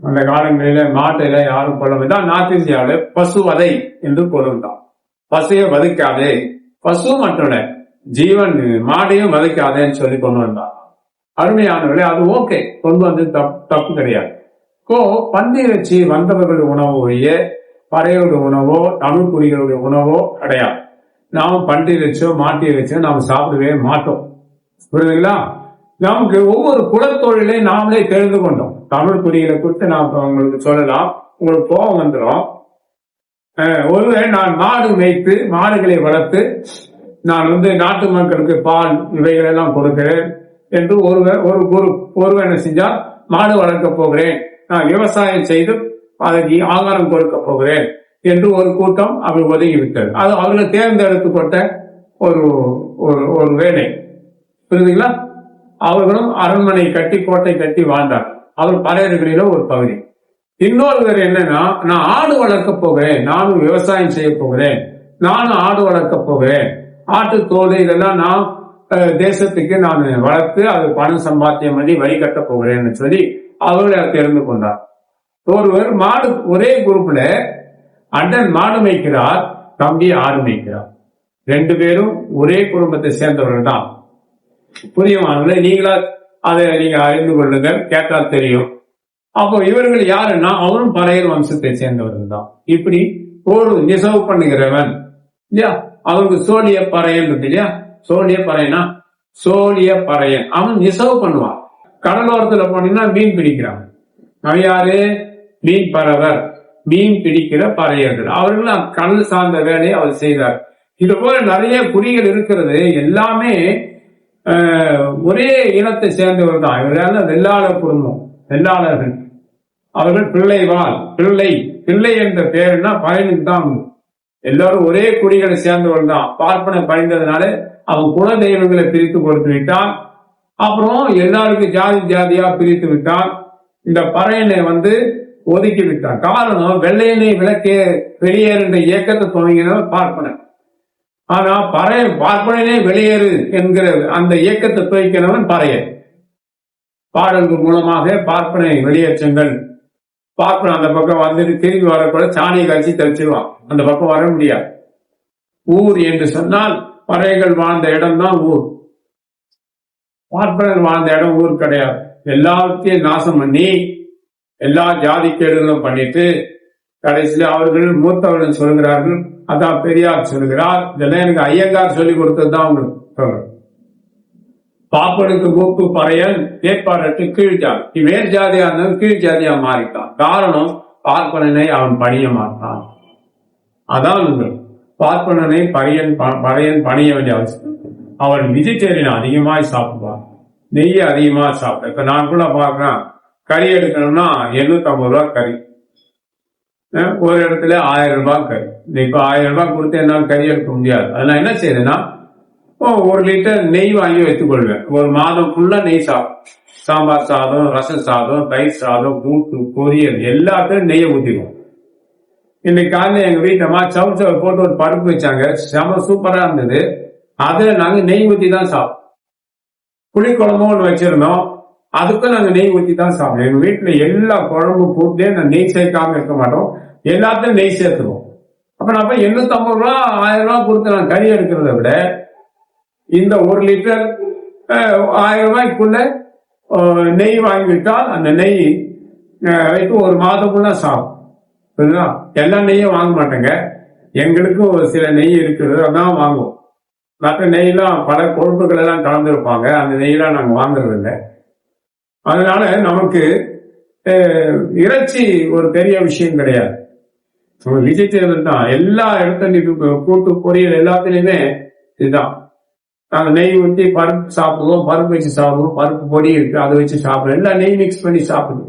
அந்த காலங்களில மாட்டையில யாரும் கொள்ளதான். நார்த் இந்தியாவில் பசுவதை என்று கொள்ளுந்தான். பசுவை வதைக்காதே, பசு மட்டும் ஜீவன் மாடையும் வதைக்காதேன்னு சொல்லி கொண்டு வந்தான். அருமையானவர்களே, அது ஓகே, கொண்டு வந்து தப்பு கிடையாது. பன்றி இறைச்சி வந்தவர்களுடைய உணவோ ஒழிய பறையோட உணவோ தமிழ் குடிகளுடைய உணவோ கிடையாது. நாம் பன்றி இறைச்சியோ மாட்டு இறைச்சியோ நாம் சாப்பிடவே மாட்டோம். புரியுதுங்களா? நமக்கு ஒவ்வொரு குலத்தொழிலை நாமளே தெரிந்து கொண்டோம். தமிழ் குடிகளை குறித்து நாம் உங்களுக்கு சொல்லலாம், உங்களுக்கு கோபம் வந்துடும். ஒருவேளை நான் மாடு மேய்த்து மாடுகளை வளர்த்து நான் நாட்டு மக்களுக்கு பால் இவைகள் எல்லாம் கொடுக்கிறேன் என்று ஒருவர் என்ன செஞ்சால், மாடு வளர்க்க போகிறேன், நான் விவசாயம் செய்து அதற்கு ஆகாரம் கொடுக்க போகிறேன் என்று ஒரு கூட்டம் அவர் ஒதுங்கிவிட்டது. அது அவர்கள் தேர்ந்தெடுத்துக்கொண்ட ஒரு வேலை. புரியுதுங்களா? அவர்களும் அரண்மனை கட்டி கோட்டை கட்டி வாழ்ந்தார். அவர் பறையர்களில ஒரு பகுதி. இன்னொருவர் என்னன்னா, நான் ஆடு வளர்க்க போகிறேன், நானும் விவசாயம் செய்ய போகிறேன், நானும் ஆடு வளர்க்க போகிறேன், ஆட்டு தோல் இதெல்லாம் நான் தேசத்துக்கு நான் வளர்த்து அது பணம் சம்பாத்தியம் பண்ணி வரி கட்ட போகிறேன்னு சொல்லி அவர்களை தெரிந்து கொண்டார். ஒருவர் மாடு, ஒரே குரூப்ல அண்ணன் மாடு மேய்க்கிறார், தம்பி ஆடு மேய்க்கிறார். ரெண்டு பேரும் ஒரே குடும்பத்தை சேர்ந்தவர்கள் தான். புரியுமானவர்களே, நீங்களா அதை நீங்க அறிந்து கொள்ளுங்கள், கேட்டால் தெரியும். அப்போ இவர்கள் யாருன்னா அவரும் பறையர் வம்சத்தை சேர்ந்தவர்கள் தான். இப்படி ஒரு நெசவு பண்ணுகிறவன் இல்லையா, அவருக்கு சோழிய பறையன் இருக்கு இல்லையா, சோழிய பறையனா சோழிய பறையன், அவன் நெசவு பண்ணுவான். கடலோரத்துல போனீங்கன்னா மீன் பிடிக்கிறான். அவன் யாரு? மீன் பறவர், மீன் பிடிக்கிற பறையர்கள். அவர்கள் கடல் சார்ந்த வேலையை அவர் செய்தார். இது போல நிறைய குடிகள் இருக்கிறது. எல்லாமே ஒரே இனத்தை சேர்ந்தவர் தான். இவர்கள் வெள்ளாளர் குடும்பம், வெள்ளாளர்கள். அவர்கள் பிள்ளைவாள், பிள்ளை என்ற பேருன்னா பயனுக்கு தான். எல்லாரும் ஒரே குடிகளை சேர்ந்தவர்கள் தான். பார்ப்பனை பயந்ததுனால அவன் குல தெய்வங்களை பிரித்து கொடுத்து விட்டான். அப்புறம் எல்லாருக்கும் ஜாதியா பிரித்து விட்டான். இந்த பறையனை ஒதுக்கி விட்டார். காரணம், வெள்ளையனை விளக்கே வெளியேறுகின்ற இயக்கத்தை துவங்கினவர் பார்ப்பனன். ஆனா பார்ப்பனனே வெளியேறு என்கிற அந்த இயக்கத்தை துவக்கினவன் பறையன். பாடல்கள் மூலமாக பார்ப்பனை வெளியேற்றுங்கள், பார்ப்பன அந்த பக்கம் வந்துட்டு திரும்பி வரக்கூட சாணியை கழிச்சு தெளிச்சிருவான், அந்த பக்கம் வர முடியாது. ஊர் என்று சொன்னால் பறையர்கள் வாழ்ந்த இடம் தான் ஊர். பார்ப்பனர் வாழ்ந்த இடம் ஊர் கிடையாது. எல்லாத்தையும் நாசம் பண்ணி எல்லா ஜாதிக்கேடுகளும் பண்ணிட்டு கடைசியில் அவர்கள் மூத்தவர்கள் சொல்கிறார்கள், அதான் பெரியார் சொல்கிறார், இதெல்லாம் எனக்கு ஐயங்கார் சொல்லிக் கொடுத்ததுதான் உங்களுக்கு சொல்றேன். பாப்பனுக்கு மூப்பு பறையன் ஏற்பாடு கீழ் ஜாதி, மேல் ஜாதியா இருந்தாலும் கீழ் ஜாதியா மாறிட்டான். காரணம், பார்ப்பனனை அவன் பணிய மாட்டான். அதான் உங்கள் பார்ப்பனனை பறையன் பணிய வேண்டிய அவசியம். அவன் வெஜிடேரியன் அதிகமாய் சாப்பிடுவான், நெய்ய அதிகமா சாப்பிட. இப்ப நான் கூட பாக்குறேன், கறி எடுக்கணும்னா 750 ரூபாய் கறி, ஒரு இடத்துல 1000 ரூபாய் கறி. இப்ப 1000 ரூபாய் கொடுத்து என்னால் கறி எடுக்க முடியாது. அதனால என்ன செய்யுதுன்னா, 1 லிட்டர் நெய் வாங்கி வைத்துக் கொள்வேன். ஒரு மாதம் ஃபுல்லா நெய் சாப்பிடும். சாம்பார் சாதம், ரசம் சாதம், தயிர் சாதம், கூட்டு, பொரியல் எல்லாத்தையும் நெய்யை ஊற்றிடுவோம். இன்னைக்கு காலையில் எங்க வீட்டம்மா சவுச்சவை போட்டு ஒரு பருப்பு வச்சாங்க, செம சூப்பரா இருந்தது. அதுல நாங்க நெய் ஊற்றி தான் சாப்பிட்டோம். புளிக்குழம்பும் ஒன்று வச்சிருந்தோம், அதுக்கும் நாங்க நெய் ஊற்றி தான் சாப்பிடுவோம். எங்க வீட்டுல எல்லா குழம்பு கூட்டே நான் நெய் சேர்க்காம இருக்க மாட்டோம், எல்லாத்தையும் நெய் சேர்த்துவோம். அப்ப நம்ம 850 ரூபா 1000 ரூபாய் கொடுத்து நான் கறி எடுக்கிறத விட இந்த 1 லிட்டர் 1000 ரூபாய்க்குள்ள நெய் வாங்கிவிட்டால் அந்த நெய் வைத்து ஒரு மாதம் தான் சாப்பிடும். எல்லா நெய்யும் வாங்க மாட்டேங்க, எங்களுக்கும் ஒரு சில நெய் இருக்கிறது, அதான் வாங்குவோம். மற்ற நெய்லாம் பல கொழுப்புகள் எல்லாம் கலந்துருப்பாங்க, அந்த நெய்யெல்லாம் நாங்கள் வாங்குறது இல்லை. அதனால நமக்கு இறைச்சி ஒரு பெரிய விஷயம் கிடையாது. வெஜிடேரியன் தான் எல்லா இடத்துலையும், கூட்டு பொரியல் எல்லாத்துலயுமே இதுதான். நாங்கள் நெய் ஊற்றி பருப்பு சாப்பிடுவோம், பருப்பு வச்சு சாப்பிடுவோம், பருப்பு பொடி இருக்கு அதை வச்சு சாப்பிடுவோம், எல்லாம் நெய் மிக்ஸ் பண்ணி சாப்பிடுவோம்.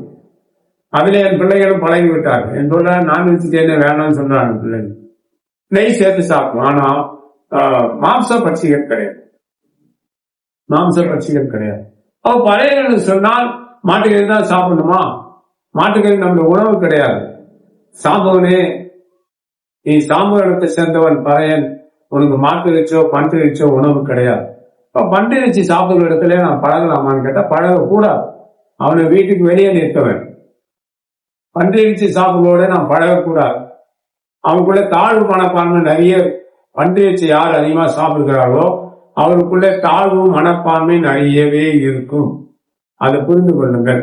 அதுல என் பிள்ளைகளும் பழகி விட்டாங்க. என் சொல்ற நான் வெஜிடேரியன் வேணாம்னு சொல்றாங்க பிள்ளைங்க, நெய் சேர்த்து சாப்பிடுவோம். ஆனா மாம்ச பட்சிகள் கிடையாது, மாம்ச பட்சிகள் கிடையாது. அவ பழைய சொன்னால் மாட்டுக்கறி தான் சாப்பிடணுமா? மாட்டுக்கறி நம்ம உணவு கிடையாது. சாம்பவனே, நீ சாம்பவனத்தை சேர்ந்தவன் பறையன், உனக்கு மாட்டு இறைச்சோ பண்டு இறைச்சோ உணவு கிடையாது. இப்ப பண்டு இறைச்சி சாப்பிடுற இடத்துல நான் பழகலாமான்னு கேட்டா பழக கூடாது, அவனை வீட்டுக்கு வெளியே நிறுத்தவன். பண்டு இறைச்சி சாப்பிடுறோட நான் பழகக்கூடாது. அவனுக்குள்ள தாழ்வு மனப்பான்மை நிறைய. பண்டு இறைச்சி யார் அதிகமா சாப்பிடுகிறார்களோ அவருக்குள்ள தாழ்வு மனப்பான்மை நிறையவே இருக்கும், அதை புரிந்து கொள்ளுங்கள்.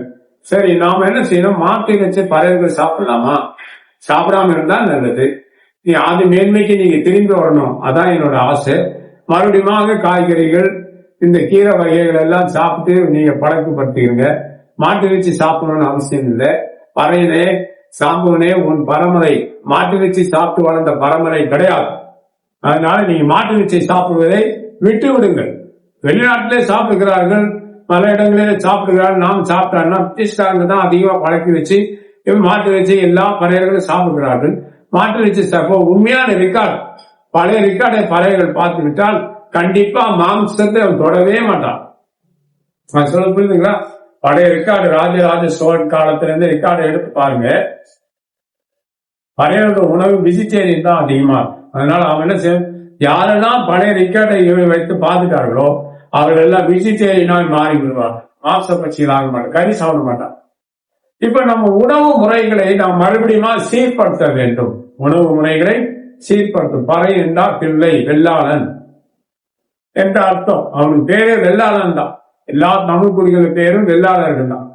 சரி, நாம என்ன செய்யணும்? மாட்டு இறைச்சி பறவைகள் சாப்பிடலாமா? சாப்பிடாம இருந்தா நல்லது. நீ அது மேன்மைக்கு நீங்க திரும்பி வரணும், அதான் என்னோட ஆசை. மறுபடியும் காய்கறிகள், இந்த கீரை வகைகள் எல்லாம் சாப்பிட்டு நீங்க பழக்கப்படுத்திடுங்க. மாட்டு இறைச்சி சாப்பிடணும்னு அவசியம் இல்லை. பறையனே, சாம்பவனே, உன் பரம்பரை மாட்டு இறைச்சி சாப்பிட்டு வளர்ந்த பரம்பரை கிடையாது. அதனால நீங்க மாட்டு இறைச்சி சாப்பிடுவதை விட்டு விடுங்கள். வெளிநாட்டிலே சாப்பிடுகிறார்கள், பல இடங்களிலே சாப்பிடுகிறார்கள். நாம் சாப்பிட்டாருன்னா பிரிட்டிஷ்காரங்க தான் அதிகமா பழக்கி வச்சு மாட்டு இறைச்சி எல்லா பறையர்களும் சாப்பிடுகிறார்கள். மாட்டு இறைச்சி உண்மையான ரெக்கார்டு, பழைய ரெக்கார்டை பறையர்கள் பார்த்து விட்டால் கண்டிப்பா மாம்சத்தை அவன் தொடவே மாட்டான். சொல்ல புரியுதுங்களா? பழைய ரெக்கார்டு ராஜராஜ சோழன் காலத்துல இருந்து ரெக்கார்டை எடுத்து பாருங்க. பறையர்களோட உணவு வெஜிடேரியன் தான் அதிகமா. அதனால அவன் என்ன செய்ய, யாரெல்லாம் பழைய ரெக்கார்டை வைத்து பார்த்துட்டார்களோ அவர்கள் எல்லாம் வெஜிடேரியனாக மாறி விடுவார். மாம்ச பட்சிகள் ஆக மாட்டான், கறி சாப்பிட மாட்டான். இப்ப நம்ம உணவு முறைகளை நாம் மறுபடியும் சீர்படுத்த வேண்டும். உணவு முறைகளை சீர்படுத்தும். பறை என்றால் பிள்ளை, வெள்ளாளன் என்ற அர்த்தம். அவனுக்கு பேரே வெள்ளாளன் தான். எல்லா தமிழ் குடிகள் பேரும் வெள்ளாளர்கள் தான்.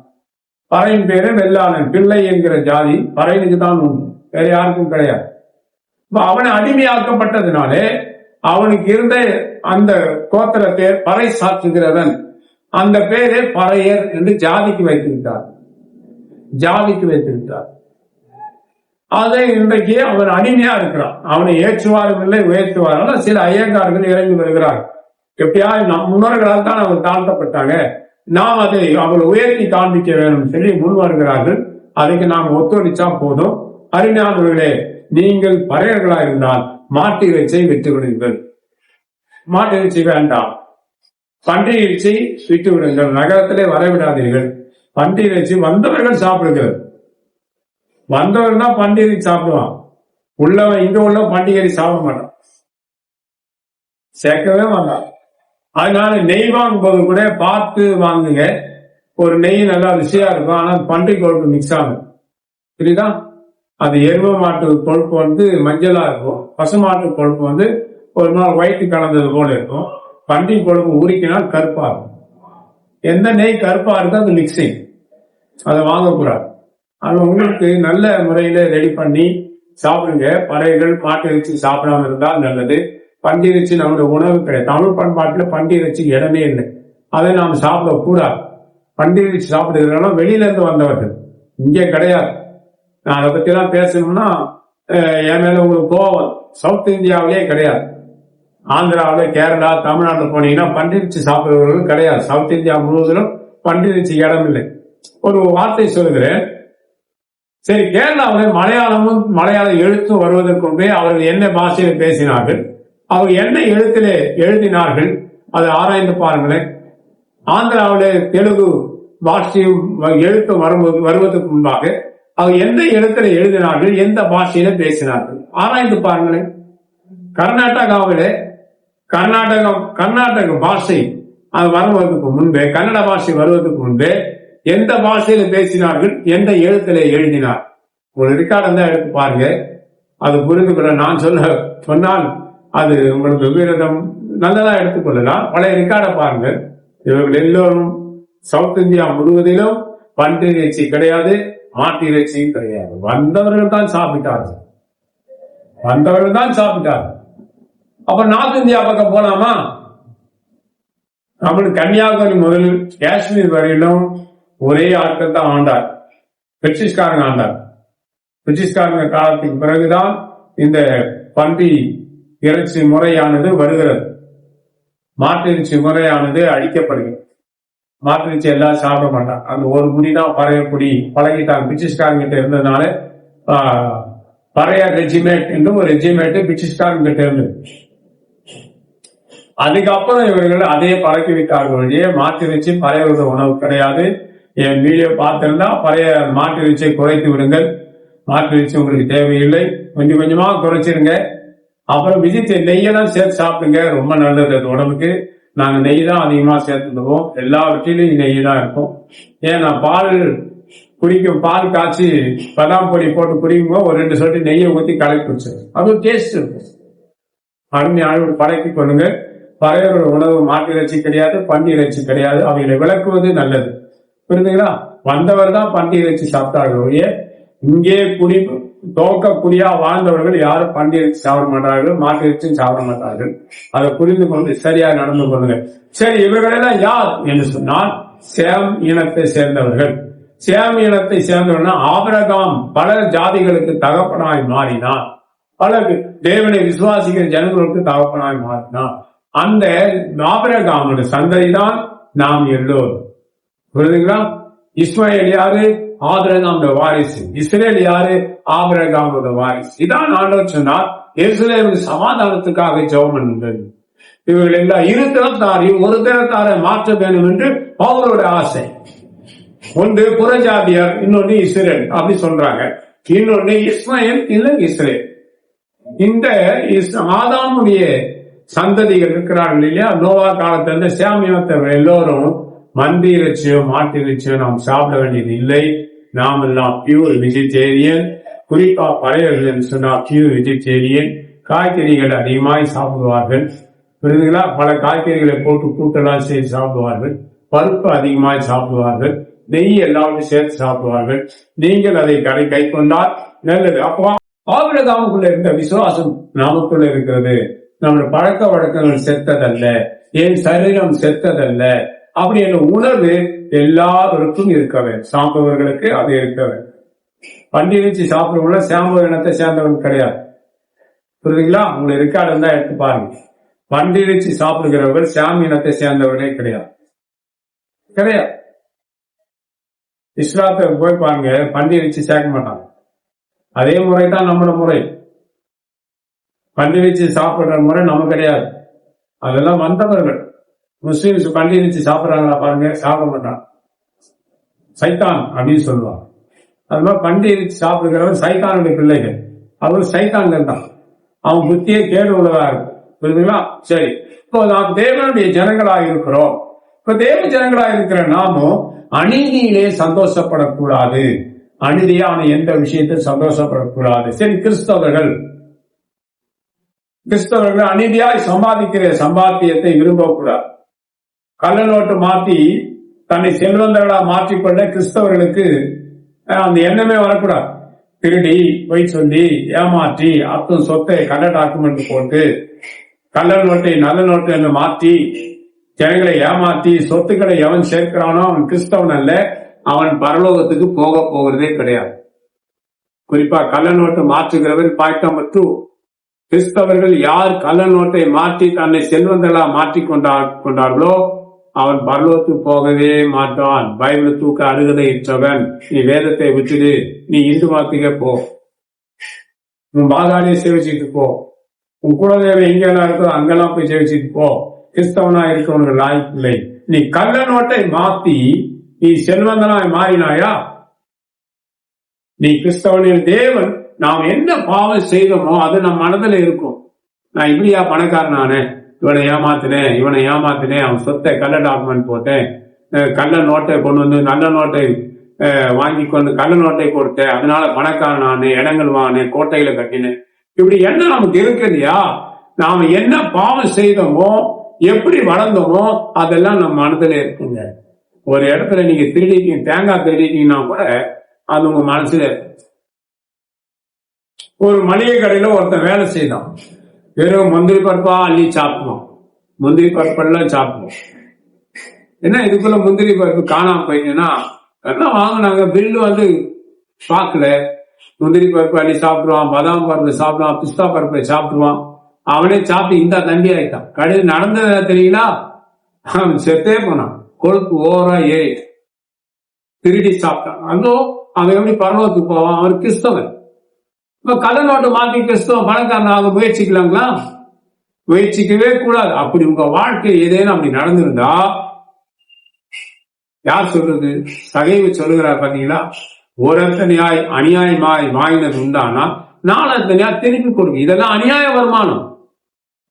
பறையின் பேரு வெள்ளாளன். பிள்ளை என்கிற ஜாதி பறையனுக்கு தான் உண்டு, வேற யாருக்கும் கிடையாது. இப்ப அவனை அடிமையாக்கப்பட்டதுனாலே அவனுக்கு இருந்த அந்த கோத்திர பேர் பறை சாற்றுகிறவன், அந்த பேரே பறையர் என்று ஜாதிக்கு வைத்திருந்தார், ஜாதிக்கு வைத்திருந்தார். அதை இன்றைக்கு அவன் அடிமையா இருக்கிறான். அவனை ஏற்றுவாரும் இல்லை உயர்த்துவாரும். சில ஐயங்கார்கள் இறங்கி வருகிறார். எப்படியா நம் முன்னோர்களால் தான் அவர் தாழ்த்தப்பட்டாங்க, நாம் அதை அவளை உயர்த்தி காண்பிக்க வேணும் சொல்லி முன் வருகிறார்கள். அதுக்கு நாம் ஒத்துழைச்சா போதும். அறிஞர்களே, நீங்கள் பறையர்களா இருந்தால் மாட்டு இறைச்சியை விட்டு விடுங்கள். மாட்டு இறைச்சி வேண்டாம், பன்றி இறைச்சி விட்டு விடுங்கள். நகரத்திலே வரவிடாதீர்கள். பன்றி இறைச்சி வந்தவர்கள் சாப்பிடுங்கள். வந்தவன் தான் பண்டிகை சாப்பிடுவான், உள்ளவன் இங்க உள்ள பண்டிகை சாப்பிட மாட்டான், சேர்க்கவே மாட்டான். அதனால நெய் வாங்கும் போது கூட பார்த்து வாங்குங்க. ஒரு நெய் நல்லா ருசியா இருக்கும், ஆனா பன்றி கொழுப்பு மிக்ஸ் ஆகும், புரியுதா? அது எருவ மாட்டு கொழுப்பு மஞ்சளா இருக்கும், பசுமாட்டு கொழுப்பு ஒரு நாள் ஒயிட் கலந்தது போல இருக்கும், பன்றி கொழுப்பு உரிக்கினால் கருப்பா இருக்கும். எந்த நெய் கருப்பா இருக்கோ அது மிக்சிங், அதை வாங்கக்கூடாது. அது உங்களுக்கு நல்ல முறையில ரெடி பண்ணி சாப்பிடுங்க. பறவைகள் மாட்டு இறைச்சி சாப்பிடாம இருந்தால் நல்லது. பன்றி இறைச்சி நம்முடைய உணவு கிடையாது. தமிழ் பண்பாட்டுல பன்றி இறைச்சி இடமே இல்லை, அதை நாம் சாப்பிடக்கூடாது. பன்றி இறைச்சி சாப்பிடுறதுனால வெளியில இருந்து வந்தவர்கள், இங்கே கிடையாது. நான் அதை பத்தி எல்லாம் பேசணும்னா என் மேல உங்களுக்கு கோவம். சவுத் இந்தியாவிலே கிடையாது. ஆந்திராவில, கேரளா, தமிழ்நாட்டில் போனீங்கன்னா பன்றி இறைச்சி சாப்பிடுறவர்கள் கிடையாது. சவுத் இந்தியா முழுவதிலும் பன்றி இறைச்சி இடம் இல்லை. ஒரு வார்த்தை சொல்கிறேன். சரி, கேரளாவில் மலையாள எழுத்தும் வருவதற்கு முன்பே அவர்கள் என்ன பாஷையில் பேசினார்கள், அவர் என்ன எழுத்திலே எழுதினார்கள், அதை ஆராய்ந்து பாருங்களேன். ஆந்திராவில் தெலுங்கு பாஷையும் எழுத்தும் வருவதற்கு முன்பாக அவர் எந்த எழுத்துல எழுதினார்கள், எந்த பாஷையில பேசினார்கள், ஆராய்ந்து பாருங்களேன். கர்நாடகாவிலே கர்நாடக பாஷை அது வருவதற்கு முன்பே, கன்னட பாஷை வருவதற்கு முன்பே எந்த பாஷையில பேசினார்கள், எந்த எழுத்துல எழுதினார், ஒரு ரெக்கார்டு தான் எடுத்து பாருங்க. அது புரிந்து கொள்ள நான் சொன்னால் அது உங்களுக்கு விபரீதம், நல்லதா எடுத்துக்கொள்ளலாம். பழைய ரெக்கார்டை பாருங்க. இவர்கள் எல்லோரும் சவுத் இந்தியா முழுவதிலும் பன்றி இறைச்சி கிடையாது, மாட்டு இறைச்சியும் கிடையாது. வந்தவர்கள் தான் சாப்பிட்டார்கள். அப்ப நார்த் இந்தியா பக்கம் போலாமா? நம்மளுக்கு கன்னியாகுமரி முதல் காஷ்மீர் வரையிலும் ஒரே ஆட்கள் தான் ஆண்டார், பிரிட்டிஷ்காரங்க ஆண்டார். பிரிட்டிஷ்காரங்க காலத்துக்கு பிறகுதான் இந்த பன்றி இறைச்சி முறையானது வருகிறது, மாட்டு இறைச்சி முறையானது அழிக்கப்படுகிறது. மாட்டு இறைச்சி எல்லாம் சாப்பிட மாட்டாங்க. அந்த ஒரு குடிதான் பறைய குடி பழகிட்டாங்க. பிரிட்டிஷ்காரங்கிட்ட இருந்ததுனால பறைய ரெஜிமெண்ட் என்றும் ஒரு ரெஜிமெண்ட் பிரிட்டிஷ்காரங்கிட்ட இருந்தது. அதுக்கப்புறம் இவர்கள் அதே பழக்கி விட்டார்கள் வழியே மாட்டு இறைச்சி பறையோட உணவு கிடையாது. என் வீடியோ பார்த்திருந்தா பறைய மாட்டு இறைச்சியை குறைத்து விடுங்கள், மாட்டு இறைச்சி உங்களுக்கு தேவையில்லை, கொஞ்சம் கொஞ்சமா குறைச்சிருங்க. அப்புறம் விஜித்து நெய்யெல்லாம் சேர்த்து சாப்பிடுங்க, ரொம்ப நல்லது அது உடம்புக்கு. நாங்க நெய் தான் அதிகமா சேர்த்துடுவோம், எல்லா வீட்டிலையும் நெய் தான் இருக்கும். ஏன்னா பால் காய்ச்சி பதாம் பொடி போட்டு குடிக்கும்போது ஒரு 2 சொட்டு நெய்யை ஊற்றி கலக்கி குடிச்சிடும், அது டேஸ்ட் இருக்கும். அருமையான பழக்கி கொள்ளுங்க. பறையோட உணவு மாட்டு இறைச்சி கிடையாது, பன்றி இறைச்சி கிடையாது. அவைகளை விளக்குவது நல்லது, புரியுதுங்களா? வந்தவர் தான் பன்றி இறைச்சி சாப்பிட்டார்கள். இங்கே குடியா வாழ்ந்தவர்கள் யாரும் பன்றி இறைச்சி சாப்பிட மாட்டார்கள், மாட்டு இறைச்சியும் சாப்பிட மாட்டார்கள். அதை புரிந்து கொண்டு சரியா நடந்து கொள்ளுங்க. சரி, இவர்களெல்லாம் யார் என்று சொன்னால் சேம் இனத்தை சேர்ந்தவர்கள். சேம் இனத்தை சேர்ந்தவர்கள் ஆபிரகாம் பல ஜாதிகளுக்கு தகப்பனாய் மாறினார், பல தேவனை விசுவாசிக்கிற ஜனங்களுக்கு தகப்பனாய் மாறினார். அந்த ஆபிரகாமோட சந்ததி தான் நாம் எல்லோரும், புரியுதுங்களா? இஸ்மாயில் யாரு? ஆபிரகாமோட வாரிசு. இஸ்ரேல் யாரு? ஆபிரகாமோட வாரிசு. இதான் ஆண்டவர் சொன்னார், எருசலேமுக்கு சமாதானத்துக்காக ஜெபம் பண்ணுங்கள். இவர்கள் எல்லாம் இரு திறத்தாரையும் ஒரு திறத்தாரை மாற்ற வேண்டும் என்று அவங்களோட ஆசை. ஒன்று புறஜாதியார், இன்னொன்னு இஸ்ரேல் அப்படி சொல்றாங்க. இன்னொன்னு இஸ்மாயில், இல்ல இஸ்ரேல். இந்த ஆதாமுடைய சந்ததிகள் இருக்கிறார்கள் இல்லையா? நோவா காலத்துல சாமியத்தவர் எல்லோரும் மந்தி இறைச்சியோ மாட்டு இறைச்சியோ நாம் சாப்பிட வேண்டியது இல்லை. நாம் எல்லாம் பியூர் வெஜிடேரியன். குறிப்பா பழையர்கள் என்று சொன்னா பியூர் வெஜிடேரியன். காய்கறிகள் அதிகமாய் சாப்பிடுவார்கள், புரியுதுங்களா? பல காய்கறிகளை போட்டு கூட்டெல்லாம் செய்து சாப்பிடுவார்கள். பருப்பு அதிகமாய் சாப்பிடுவார்கள். நெய் எல்லாத்தையும் சேர்த்து சாப்பிடுவார்கள். நீங்கள் அதை கை கொண்டால் நல்லது. அப்போ ஆபிரகாமுக்குள்ள இருந்த விசுவாசம் நாமக்குள்ள இருக்கிறது. நம்முடைய பழக்க வழக்கங்கள் செத்ததல்ல, என் சரீரம் செத்ததல்ல அப்படி என்ற உணர்வு எல்லாருக்கும் இருக்க வேண்டும். சாம்பவர்களுக்கு அது இருக்க வேண்டும். பன்றி இறைச்சி சாப்பிடுறவங்கள சாம்பவ இனத்தை சேர்ந்தவங்க கிடையாது, புரியுதுங்களா? உங்களை ரெக்கார்டு தான் எடுத்து பாருங்க. பன்றி இறைச்சி சாப்பிடுகிறவர்கள் சாம் இனத்தை சேர்ந்தவர்களே கிடையாது. இஸ்லாத்தை போய் பாருங்க, பன்றி இறைச்சி சேர்க்க மாட்டாங்க. அதே முறைதான் நம்மளோட முறை. பன்றி இறைச்சி சாப்பிடுற முறை நம்ம கிடையாது. அதெல்லாம் வந்தவர்கள். முஸ்லிம்ஸ் பன்றி இறைச்சி சாப்பிடுறாங்களா பாருங்க, சாப்பிட மாட்டாங்க. சைத்தான் அப்படின்னு சொல்லுவாங்க. அது மாதிரி பண்டிகை சாப்பிடுகிறவன் சைத்தானுடைய பிள்ளைகள், அவர்கள் சைத்தான்கள் தான். அவன் புத்தியே கேடு உள்ளதா இருக்கும். புரியுதுங்களா? சரி, இப்போ நாம் தேவனுடைய ஜனங்களாக இருக்கிறோம். இப்ப தேவ ஜனங்களாக இருக்கிற நாமும் அநீதியிலே சந்தோஷப்படக்கூடாது, அநீதியான எந்த விஷயத்தில் சந்தோஷப்படக்கூடாது. சரி, கிறிஸ்தவர்கள் அநீதியாய் சம்பாதிக்கிற சம்பாத்தியத்தை விரும்பக்கூடாது. கள்ள நோட்டு மாற்றி தன்னை செல்வந்தர்களா மாற்றிக்கொள்ள கிறிஸ்தவர்களுக்கு அந்த எண்ணமே வரக்கூடாது. திருடி, பொய் சொல்லி, ஏமாற்றி, அர்த்தம் சொத்தை கள்ள டாக்குமெண்ட் போட்டு கள்ள நோட்டை நல்ல நோட்டு என்று மாற்றி ஜனங்களை ஏமாற்றி சொத்துக்களை எவன் சேர்க்கிறானோ அவன் கிறிஸ்தவன் அல்ல, அவன் பரலோகத்துக்கு போக போகிறதே கிடையாது. குறிப்பா கள்ள நோட்டு மாற்றுகிறவர் பாயிண்ட் நம்பர் 2. கிறிஸ்தவர்கள் யார் கள்ள நோட்டை மாற்றி தன்னை செல்வந்தர்களா மாற்றிக் கொண்டார்களோ அவன் பரலோகத்துக்கு போகவே மாட்டான். பைபிள் தூக்க அருகதை இற்றவன், நீ வேதத்தை விட்டுடு, நீ இந்து மதத்துக்கே போ, உன் பாதாளியை சேவிச்சுட்டு போ, உன் குலதெய்வம் எங்கெல்லாம் இருக்கோ அங்கெல்லாம் போய் சேவிச்சுட்டு போ, கிறிஸ்தவனா இருக்கவங்க லாய்ப்பில்லை. நீ கள்ள நோட்டை மாத்தி நீ செல்வந்தனாய் மாறினாயா? நீ கிறிஸ்தவனின் தேவன் நாம் என்ன பாவம் செய்தோமோ அது நம் மனதில் இருக்கும். நான் இப்படியா பணக்காரனானே, இவனை ஏமாத்தினேன், அவன் சொத்தை கள்ள டாக்குமெண்ட் போட்டேன், கள்ள நோட்டை கொண்டு வந்து நல்ல நோட்டை வாங்கி கொண்டு கள்ள நோட்டை கொடுத்தேன், அதனால பணக்காரனானே, இடங்கள் வாங்கினேன், கோட்டையில கட்டினேன். இப்படி என்ன நமக்கு இருக்குதுயா? நாம என்ன பாவம் செய்தோமோ, எப்படி வளர்ந்தோமோ அதெல்லாம் நம்ம மனதில் இருக்குங்க. ஒரு இடத்துல நீங்க திருடிட்டீங்க, தேங்காய் திருடிட்டீங்கன்னா கூட அது உங்க மனசுல இருக்கு. ஒரு மளிகை கடையில ஒருத்தன் வேலை செய்தான், வெறும் முந்திரி பருப்பா அள்ளி சாப்பிடுவோம், முந்திரி பருப்பெல்லாம் சாப்பிடுவோம். என்ன இதுக்குள்ள முந்திரி பருப்பு காணாம போயிடுச்சுன்னா எல்லாம் வாங்கினாங்க, பில்லு வந்து பார்க்கல. முந்திரி பருப்பு அள்ளி சாப்பிடுவான், பாதாம் பருப்பு சாப்பிடுவான், பிஸ்தா பருப்பை சாப்பிடுவான். அவனே சாப்பிட்டு இந்த தண்டி ஆயிட்டான். கடையில் நடந்தத தெரியுங்களா? அவன் செத்தே போனான், கொழுப்பு ஓரா ஏறி திருடி சாப்பிட்டான். அதோ அவன் எப்படி பரலோகத்துக்கு போவான்? அவன் கிறிஸ்தவன். இப்ப கள்ள நோட்டு மாத்தி கிறிஸ்தவன் பணக்காரனாக முயற்சிக்கலாங்களா? முயற்சிக்கவே கூடாது. அப்படி உங்க வாழ்க்கை ஏதேனும் அப்படி நடந்திருந்தா யார் சொல்றது? சகைவு சொல்லுகிறார் பாத்தீங்களா? ஒருத்தனையாய் அநியாயமாய் வாங்கினது உண்டானா நாலத்தனையாய் திருப்பி கொடுங்க. இதெல்லாம் அநியாய வருமானம்.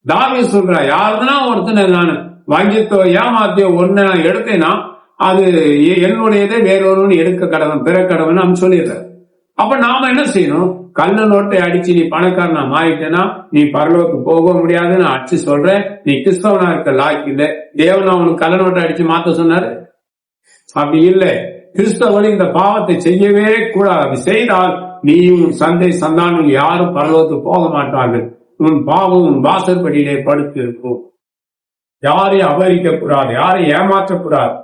தாவீது சொல்ற, யாருன்னா ஒருத்தனை நான் வங்கித்தோ ஏமாத்தியோ ஒன்னு நான் எடுத்தேன்னா அது என்னுடையதே வேறொருவன் எடுக்க கடவன், பிற கடவன் நம்ம சொல்லிடுறாரு. அப்ப நாம என்ன செய்யணும்? கள்ள நோட்டை அடிச்சு நீ பணக்காரனா மாறிட்டேன்னா நீ பரலோகத்துக்கு போக முடியாதுன்னு அடிச்சு சொல்றேன். நீ கிறிஸ்தவனா இருக்க லாய்க்கு இல்லை. தேவன் அவனுக்கு கள்ள நோட்டை அடிச்சு மாத்த சொன்னாரு? அப்படி இல்லை. கிறிஸ்தவன் இந்த பாவத்தை செய்யவே கூடாது. செய்தால் நீயும் சந்தை சந்தானம் யாரும் பரலோகத்துக்கு போக மாட்டார்கள். உன் பாவம் உன் வாசற்படியிலே படுத்து இருக்கும். யாரையும் அபகரிக்க கூடாது, யாரையும் ஏமாற்றக்கூடாது.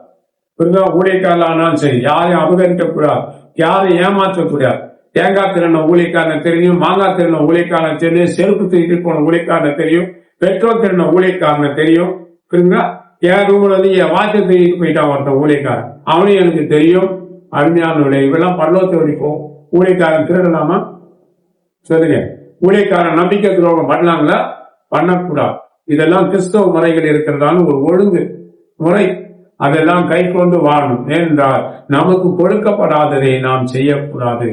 ஊழியக்காரனாலும் சரி, யாரையும் அபகரிக்க கூடாது, யாரையும் ஏமாற்றக்கூடாது. தேங்காய் திறன ஊழியக்காரன் தெரியும், மாங்காய் திறன ஊழியக்காரன் தெரியும், செருப்பு தூக்கிட்டு போன ஊழியக்காரன் தெரியும், பெட்ரோல் திறன ஊழியக்காரன் தெரியும். புரியுங்களா? என் ரூம்ல வந்து என் வாட்சை தூக்கிட்டு போயிட்டான் ஒருத்தன் ஊழியக்காரன், அவனையும் எனக்கு தெரியும். அருமையான இவெல்லாம் பரலோகத்தை வரைக்கும் ஊழியக்காரன் திருடலாமா? சொல்லுங்க. ஊழியக்காரன் நம்பிக்கை துரோகம் பண்ணலாங்களா? பண்ணக்கூடாது. இதெல்லாம் கிறிஸ்தவ முறைகள் இருக்கிறதான ஒரு ஒழுங்கு முறை. அதெல்லாம் கை கொண்டு வாழணும். ஏனென்றால் நமக்கு கொடுக்கப்படாததை நாம் செய்யக்கூடாது.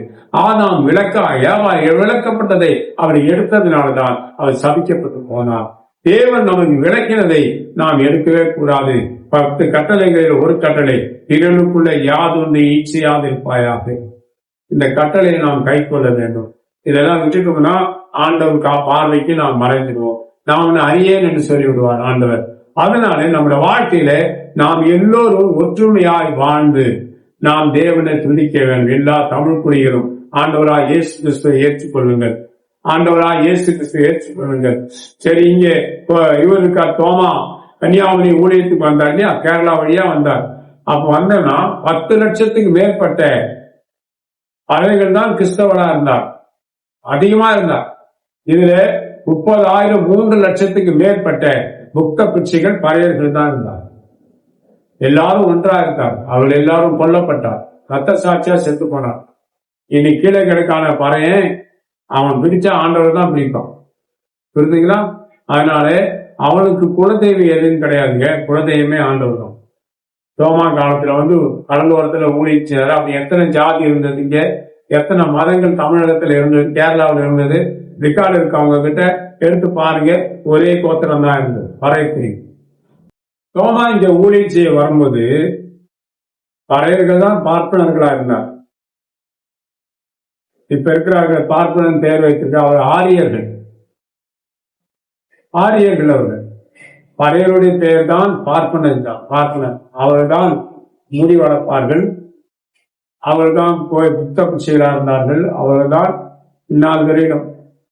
ஆனாம் விளக்கப்பட்டதை அவர் எடுத்ததினால்தான் அவர் சபிக்கப்பட்டு போனார். தேவன் நமக்கு விளக்கினதை நாம் எடுக்கவே கூடாது. 10 கட்டளைகளில் ஒரு கட்டளை, பிறனுக்குள்ள யாதொன்று ஈச்சையாது இருப்பாயாக. இந்த கட்டளையை நாம் கை கொள்ள வேண்டும். இதெல்லாம் விட்டுட்டோம்னா ஆண்டவர் பார்வைக்கு நாம் மறைஞ்சிடுவோம். நாம் அறியேன் என்று சொல்லிவிடுவார் ஆண்டவர். அதனால நம்முடைய வாழ்க்கையில நாம் எல்லோரும் ஒற்றுமையாய் வாழ்ந்து நாம் தேவனை துதிக்க வேண்டும். எல்லா தமிழ் குடிகளும் ஆண்டவராய் இயேசு கிறிஸ்துவை ஏற்றுக்கொள்ளுங்கள், ஆண்டவராய் இயேசு கிறிஸ்துவை ஏற்றுக்கொள்ளுங்கள். சரி, இங்கே இவர் இருக்கார், தோமா கன்னியாகுமரி ஊழியத்துக்கு வந்தார் இல்லையா? கேரளா வழியா வந்தார். அப்ப வந்தோம்னா 10 லட்சத்துக்கு மேற்பட்ட பறவைகள் தான் கிறிஸ்தவனா இருந்தார், அதிகமா இருந்தார். இதுல 30,000 3 லட்சத்துக்கு மேற்பட்ட புத்த பிச்சைகள் பறையர்கள் தான் இருந்தார். எல்லாரும் ஒன்றா இருந்தார். அவர்கள் எல்லாரும் கொல்லப்பட்டார், ரத்த சாட்சியா செத்து போனார். இனி கீழே கிடக்கான பறையன் அவன் பிடிச்சா ஆண்டவர் தான் பிடிப்பான். புரியுதுங்களா? அதனால அவனுக்கு குலதெய்வம் எதுவும் கிடையாதுங்க. குலதெய்வமே ஆண்டவர் தான். ரோமா காலத்துல கடலோரத்துல ஊழிச்சாரு. அப்ப எத்தனை ஜாதி இருந்தது, இங்க எத்தனை மதங்கள் தமிழகத்துல இருந்தது, கேரளாவில் இருந்தது, ரெக்கார்டு இருக்கவங்க கிட்ட எடுத்து பாருங்க. ஒரே கோத்திரம் தான் இருந்தது, பறையத்திரி. ரோமா இங்க ஊழியம் செய்ய வரும்போது பறையர்கள் தான் பார்ப்பனர்களா இருந்தார். இப்ப இருக்கிறார்கள் பார்ப்பனன் பேர் வைத்திருக்க அவர் ஆரியர்கள். அவர்கள் பறையருடைய பெயர் தான் பார்ப்பனர் தான். பார்ப்பனர் அவர்தான் முடி வளர்ப்பார்கள், அவர்தான் புத்தகம் செய்யலா இருந்தார்கள். அவர்தான் இந்நாள் வரையிலும்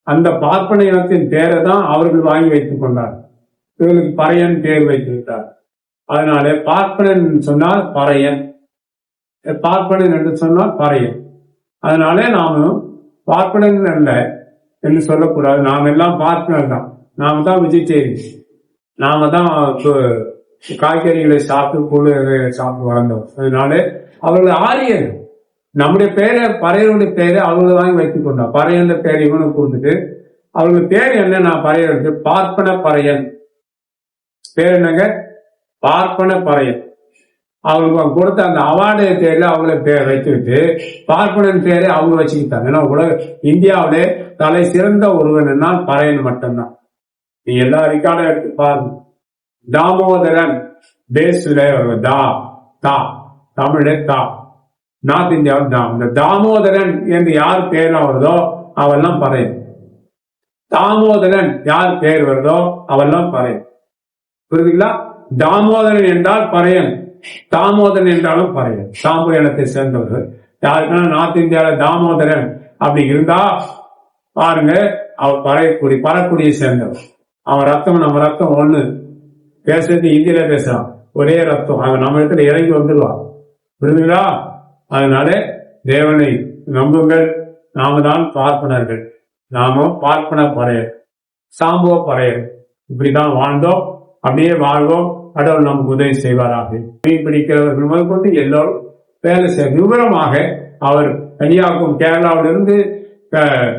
அந்த பார்ப்பன இனத்தின் பேரை தான் அவர்கள் வாங்கி வைத்துக் கொண்டார். இவர்களுக்கு பறையன் பேர் வைத்திருந்தார். அதனால பார்ப்பனன் சொன்னால் பறையன், பார்ப்பனன் என்று சொன்னால் பறையன். அதனால நாமும் பார்ப்பனன் அல்ல என்று சொல்லக்கூடாது. நாம் எல்லாம் பார்ப்பனர் தான். நாம தான் வெஜிடேரியன், நாம தான் காய்கறிகளை சாப்பிட்டு பொருளை சாப்பிட்டு வளர்ந்தோம். அதனால அவர்கள் ஆரியர்கள். நம்முடைய பேரை பறையனுடைய பேரை அவர்கள் வாங்கி வைத்துக் கொண்டார். பறையன் பேரை இவனுக்கு கொடுத்துட்டு அவர்கள் பேர் என்ன, நான் பறையனுக்கு பார்ப்பன பறையன் பேர் என்னங்க, பார்ப்பன பறையன். அவங்களுக்கு கொடுத்த அந்த அவார்டு பேர்ல அவங்கள பேர் வைத்துக்கிட்டு பார்ப்பனன் பேரை அவங்க வச்சுக்கிட்டாங்க. ஏன்னா இந்தியாவிலே தலை சிறந்த ஒருவன் என்னால் பறையன் மட்டும்தான். நீ எல்லா ரெக்கார்டும் எடுத்து பாருங்க. தாமோதரன் பேஸ்ல தா தா தமிழே தா, நார்த் இந்தியாவில் தாம். இந்த தாமோதரன் என்று யார் பேர் வருதோ அவெல்லாம் பறையன். தாமோதரன் யார் பேர் வருதோ அவெல்லாம் பறையன். புரியுதுங்களா? தாமோதரன் என்றால் பறையன், தாமோதரன் என்றாலும் பறையன். சாம்பூர் இனத்தை சேர்ந்தவர்கள். யாருக்குன்னா நார்த் இந்தியாவில தாமோதரன் அப்படி இருந்தா பாருங்க, அவர் பறக்குடியை சேர்ந்தவர். அவன் ரத்தம் நம்ம ரத்தம் ஒண்ணு, பேசுறது இந்தியில பேசுறான், ஒரே ரத்தம். அவன் நம்ம இடத்துல இறங்கி வந்துடுவான். புரியுதுங்களா? அதனால தேவனை நம்புங்கள். நாம தான் பார்ப்பனர்கள், நாம பார்ப்பன பறையர், சாம்புவ பறையர். இப்படிதான் வாழ்ந்தோம், அப்படியே வாழ்வோம். கடவுள் நமக்கு உதவி செய்வாராக. மீன் பிடிக்கிறவர்கள் முதல் கொண்டு எல்லோரும் வேலை செய்ய விவரமாக அவர் கன்னியாகுமரி, கேரளாவிலிருந்து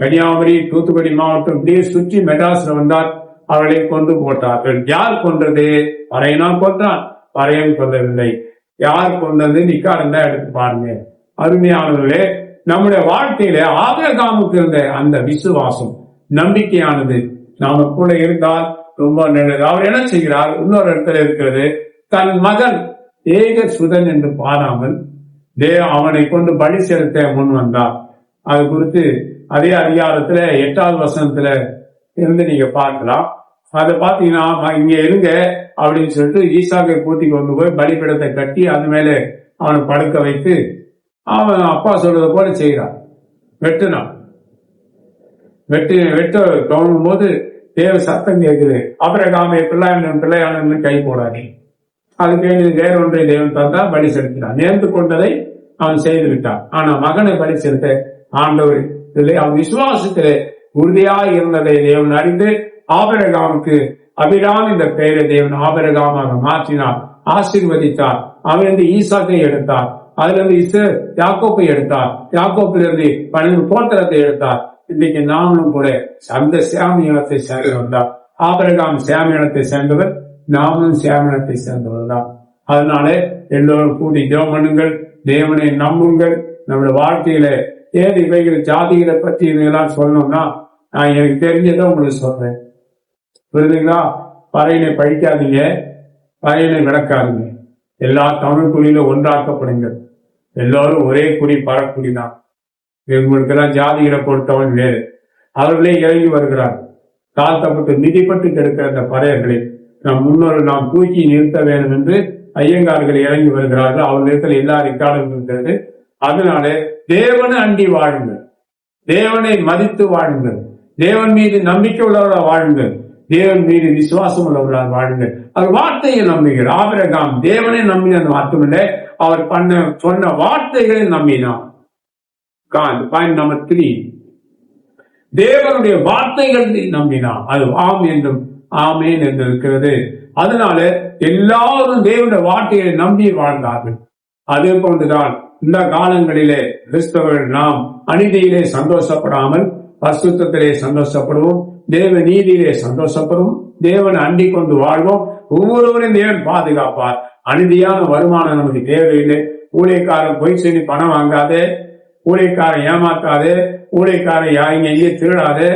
கன்னியாகுமரி, தூத்துக்குடி மாவட்டம் இப்படியே சுற்றி மெட்ராஸ்ல வந்தார். அவர்களை கொண்டு போட்டார்கள். யார் கொன்றது? பறையனால் கொன்றான், பறையன் கொல்லவில்லை. யார் கொண்டது? நிக்காரம் தான் எடுத்து பாருங்க. அருமையானவர்களே, நம்முடைய வாழ்க்கையில ஆபிரகாமுக்கு இருந்த அந்த விசுவாசம், நம்பிக்கையானது நாம கூட இருந்தால் ரொம்ப நல்லது. அவர் என்ன செய்கிறார்? இன்னொரு இடத்துல இருக்கிறது, தன் மகன் ஏக சுதன் என்று பாராமல் அவனை கொண்டு பலி செலுத்த முன் வந்தார். அது குறித்து அதே அதிகாரத்துல 8வது வசனத்துல இருந்து நீங்க பார்க்கலாம். அதை பாத்தீங்கன்னா, இங்க இருங்க அப்படின்னு சொல்லிட்டு ஈசாக்கை கூட்டி கொண்டு போய் பலிபீடத்தை கட்டி அது மேல அவனை படுக்க வைத்து அவன் அப்பா சொல்றதை போல செய்கிறான். வெட்டினான். வெட்ட கவனும் போது தேவ சத்தம் கேட்குது, ஆபிரகாமை பிள்ளையான கை போடாதே. அதுக்கு வேற ஒன்றை தேவன் தந்தா பலி செலுத்தினான். நேர்ந்து கொண்டதை அவன் செய்து விட்டான். ஆனா மகனை பலி செலுத்த ஆண்டவர் இல்லை. அவன் விசுவாசத்திலே உறுதியாக இருந்ததை தேவன் அறிந்து ஆபிரகாமுக்கு அபிராம் என்ற பெயரை தேவன் ஆபிரகாமாக மாற்றினார், ஆசீர்வதித்தார். அவன் ஈசாக்கை எடுத்தார், அதுல இருந்து யாக்கோப்பை எடுத்தார், யாக்கோப்பிலிருந்து 12 கோத்திரத்தை எடுத்தார். இன்னைக்கு நாமளும் கூட அந்த சேமியனத்தை சேர்ந்து வந்தார். ஆபிரகாம் சேமியனத்தை சேர்ந்தவர், நாமளும் சேமியனத்தை சேர்ந்தவர் தான். அதனால எல்லோரும் கூடி ஜெபம் பண்ணுங்கள், தேவனை நம்புங்கள். நம்முடைய வாழ்க்கையில ஏது இவைகள் ஜாதிகளை பற்றி இதெல்லாம் சொல்லணும்னா நான் எனக்கு தெரிஞ்சதை உங்களுக்கு சொல்றேன். புரியுதுங்களா? பறையனை பழிக்காதீங்க, பறையனை விளக்காதீங்க. எல்லா தமிழ் குடியில ஒன்றாக்கப்படுங்கள். எல்லோரும் ஒரே குடி, பறக்குடி தான். இவங்களுக்கெல்லாம் ஜாதிகளை பொறுத்தவன் வேறு. அவர்களே இறங்கி வருகிறார். தாழ்த்தப்பட்டு மிதிப்பட்டு கிடக்கிற அந்த பறையர்களை நம் முன்னோர்கள் நாம் தூக்கி நிறுத்த வேண்டும் என்று ஐயங்கார்கள் இறங்கி வருகிறார்கள். அவர்களிடத்தில் எல்லா ரெக்கார்டும் இருக்கிறது. அதனால தேவனை அண்டி வாழுங்கள், தேவனை மதித்து வாழுங்கள், தேவன் மீது நம்பிக்கை உள்ளவர்களாக வாழுங்கள், தேவன் மீது விசுவாசம் உள்ளவர்களாக வாழுங்கள். அவர் வார்த்தையை நம்புகிறார். ஆபிரகாம் தேவனை நம்பினார் மட்டுமில்லை, அவர் சொன்ன வார்த்தைகளை நம்பினார். பாயிண்ட் நம்பர் 3, தேவனுடைய வார்த்தைகள் நம்பினார். அது ஆம் என்றும் ஆமேன் என்று இருக்கிறது. அதனால எல்லாரும் தேவனுடைய வார்த்தையை நம்பி வாழ்ந்தார்கள். அதே போன்றுதான் இந்த காலங்களிலே கிறிஸ்தவர்கள் நாம் அநீதியிலே சந்தோஷப்படாமல் பரிசுத்தத்திலே சந்தோஷப்படுவோம், தேவ நீதியிலே சந்தோஷப்படுவோம், தேவனை அண்டிக் கொண்டு வாழ்வோம். ஒவ்வொருவரையும் தேவன் பாதுகாப்பார். அநீதியான வருமானம் நமக்கு தேவையில்லை. ஊழியக்காரன் பொய் சொல்லி பணம் வாங்காதே, ஊழியக்காரன் ஏமாத்தாதே, ஊழியக்காரன் எங்கே திருடாதே.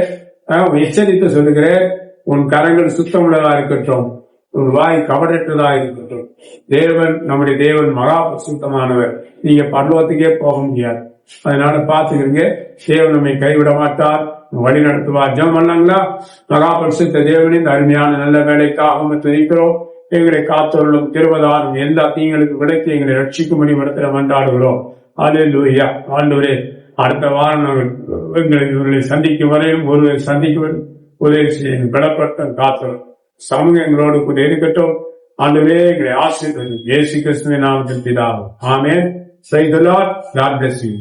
எச்சரித்து சொல்லுகிறேன், உன் கரங்கள் சுத்தமுள்ளதா இருக்கட்டும், உன் வாய் கவடற்றதா இருக்கட்டும். தேவன், நம்முடைய தேவன் மகா சுத்தமானவர். நீங்க பரலோகத்துக்கே போக முடியாது. அதனால பாத்துக்கிறீங்க, தேவன் நம்மை கைவிட மாட்டார், வழி நடத்துவார். ஜெபம் பண்ணாங்களா? மகா பரிசுத்த தேவனின் அருமையான நல்ல வேலைக்காக துதிக்கிறோம். எங்களை காத்தொருளும் திருவதாரும் எல்லா தீங்களுக்கு விடைத்து எங்களை ரட்சிக்கும்படி மனத்தில் மன்றாடுகிறோம். அல்லேலூயா. ஆண்டவரே, அடுத்த வாரம் இவர்களை சந்திக்கும் வரையும் ஒருவரை சந்திக்க உதவி செய்ய பலப்பட்ட காத்தோம். சமூகம் எங்களோடு கூட இருக்கட்டும். ஆண்டவரே, எங்களை ஆசீர்வதியும். இயேசு கிறிஸ்துவின் நாமத்தில் பிதாவே. ஆமென். Praise the Lord. God bless you.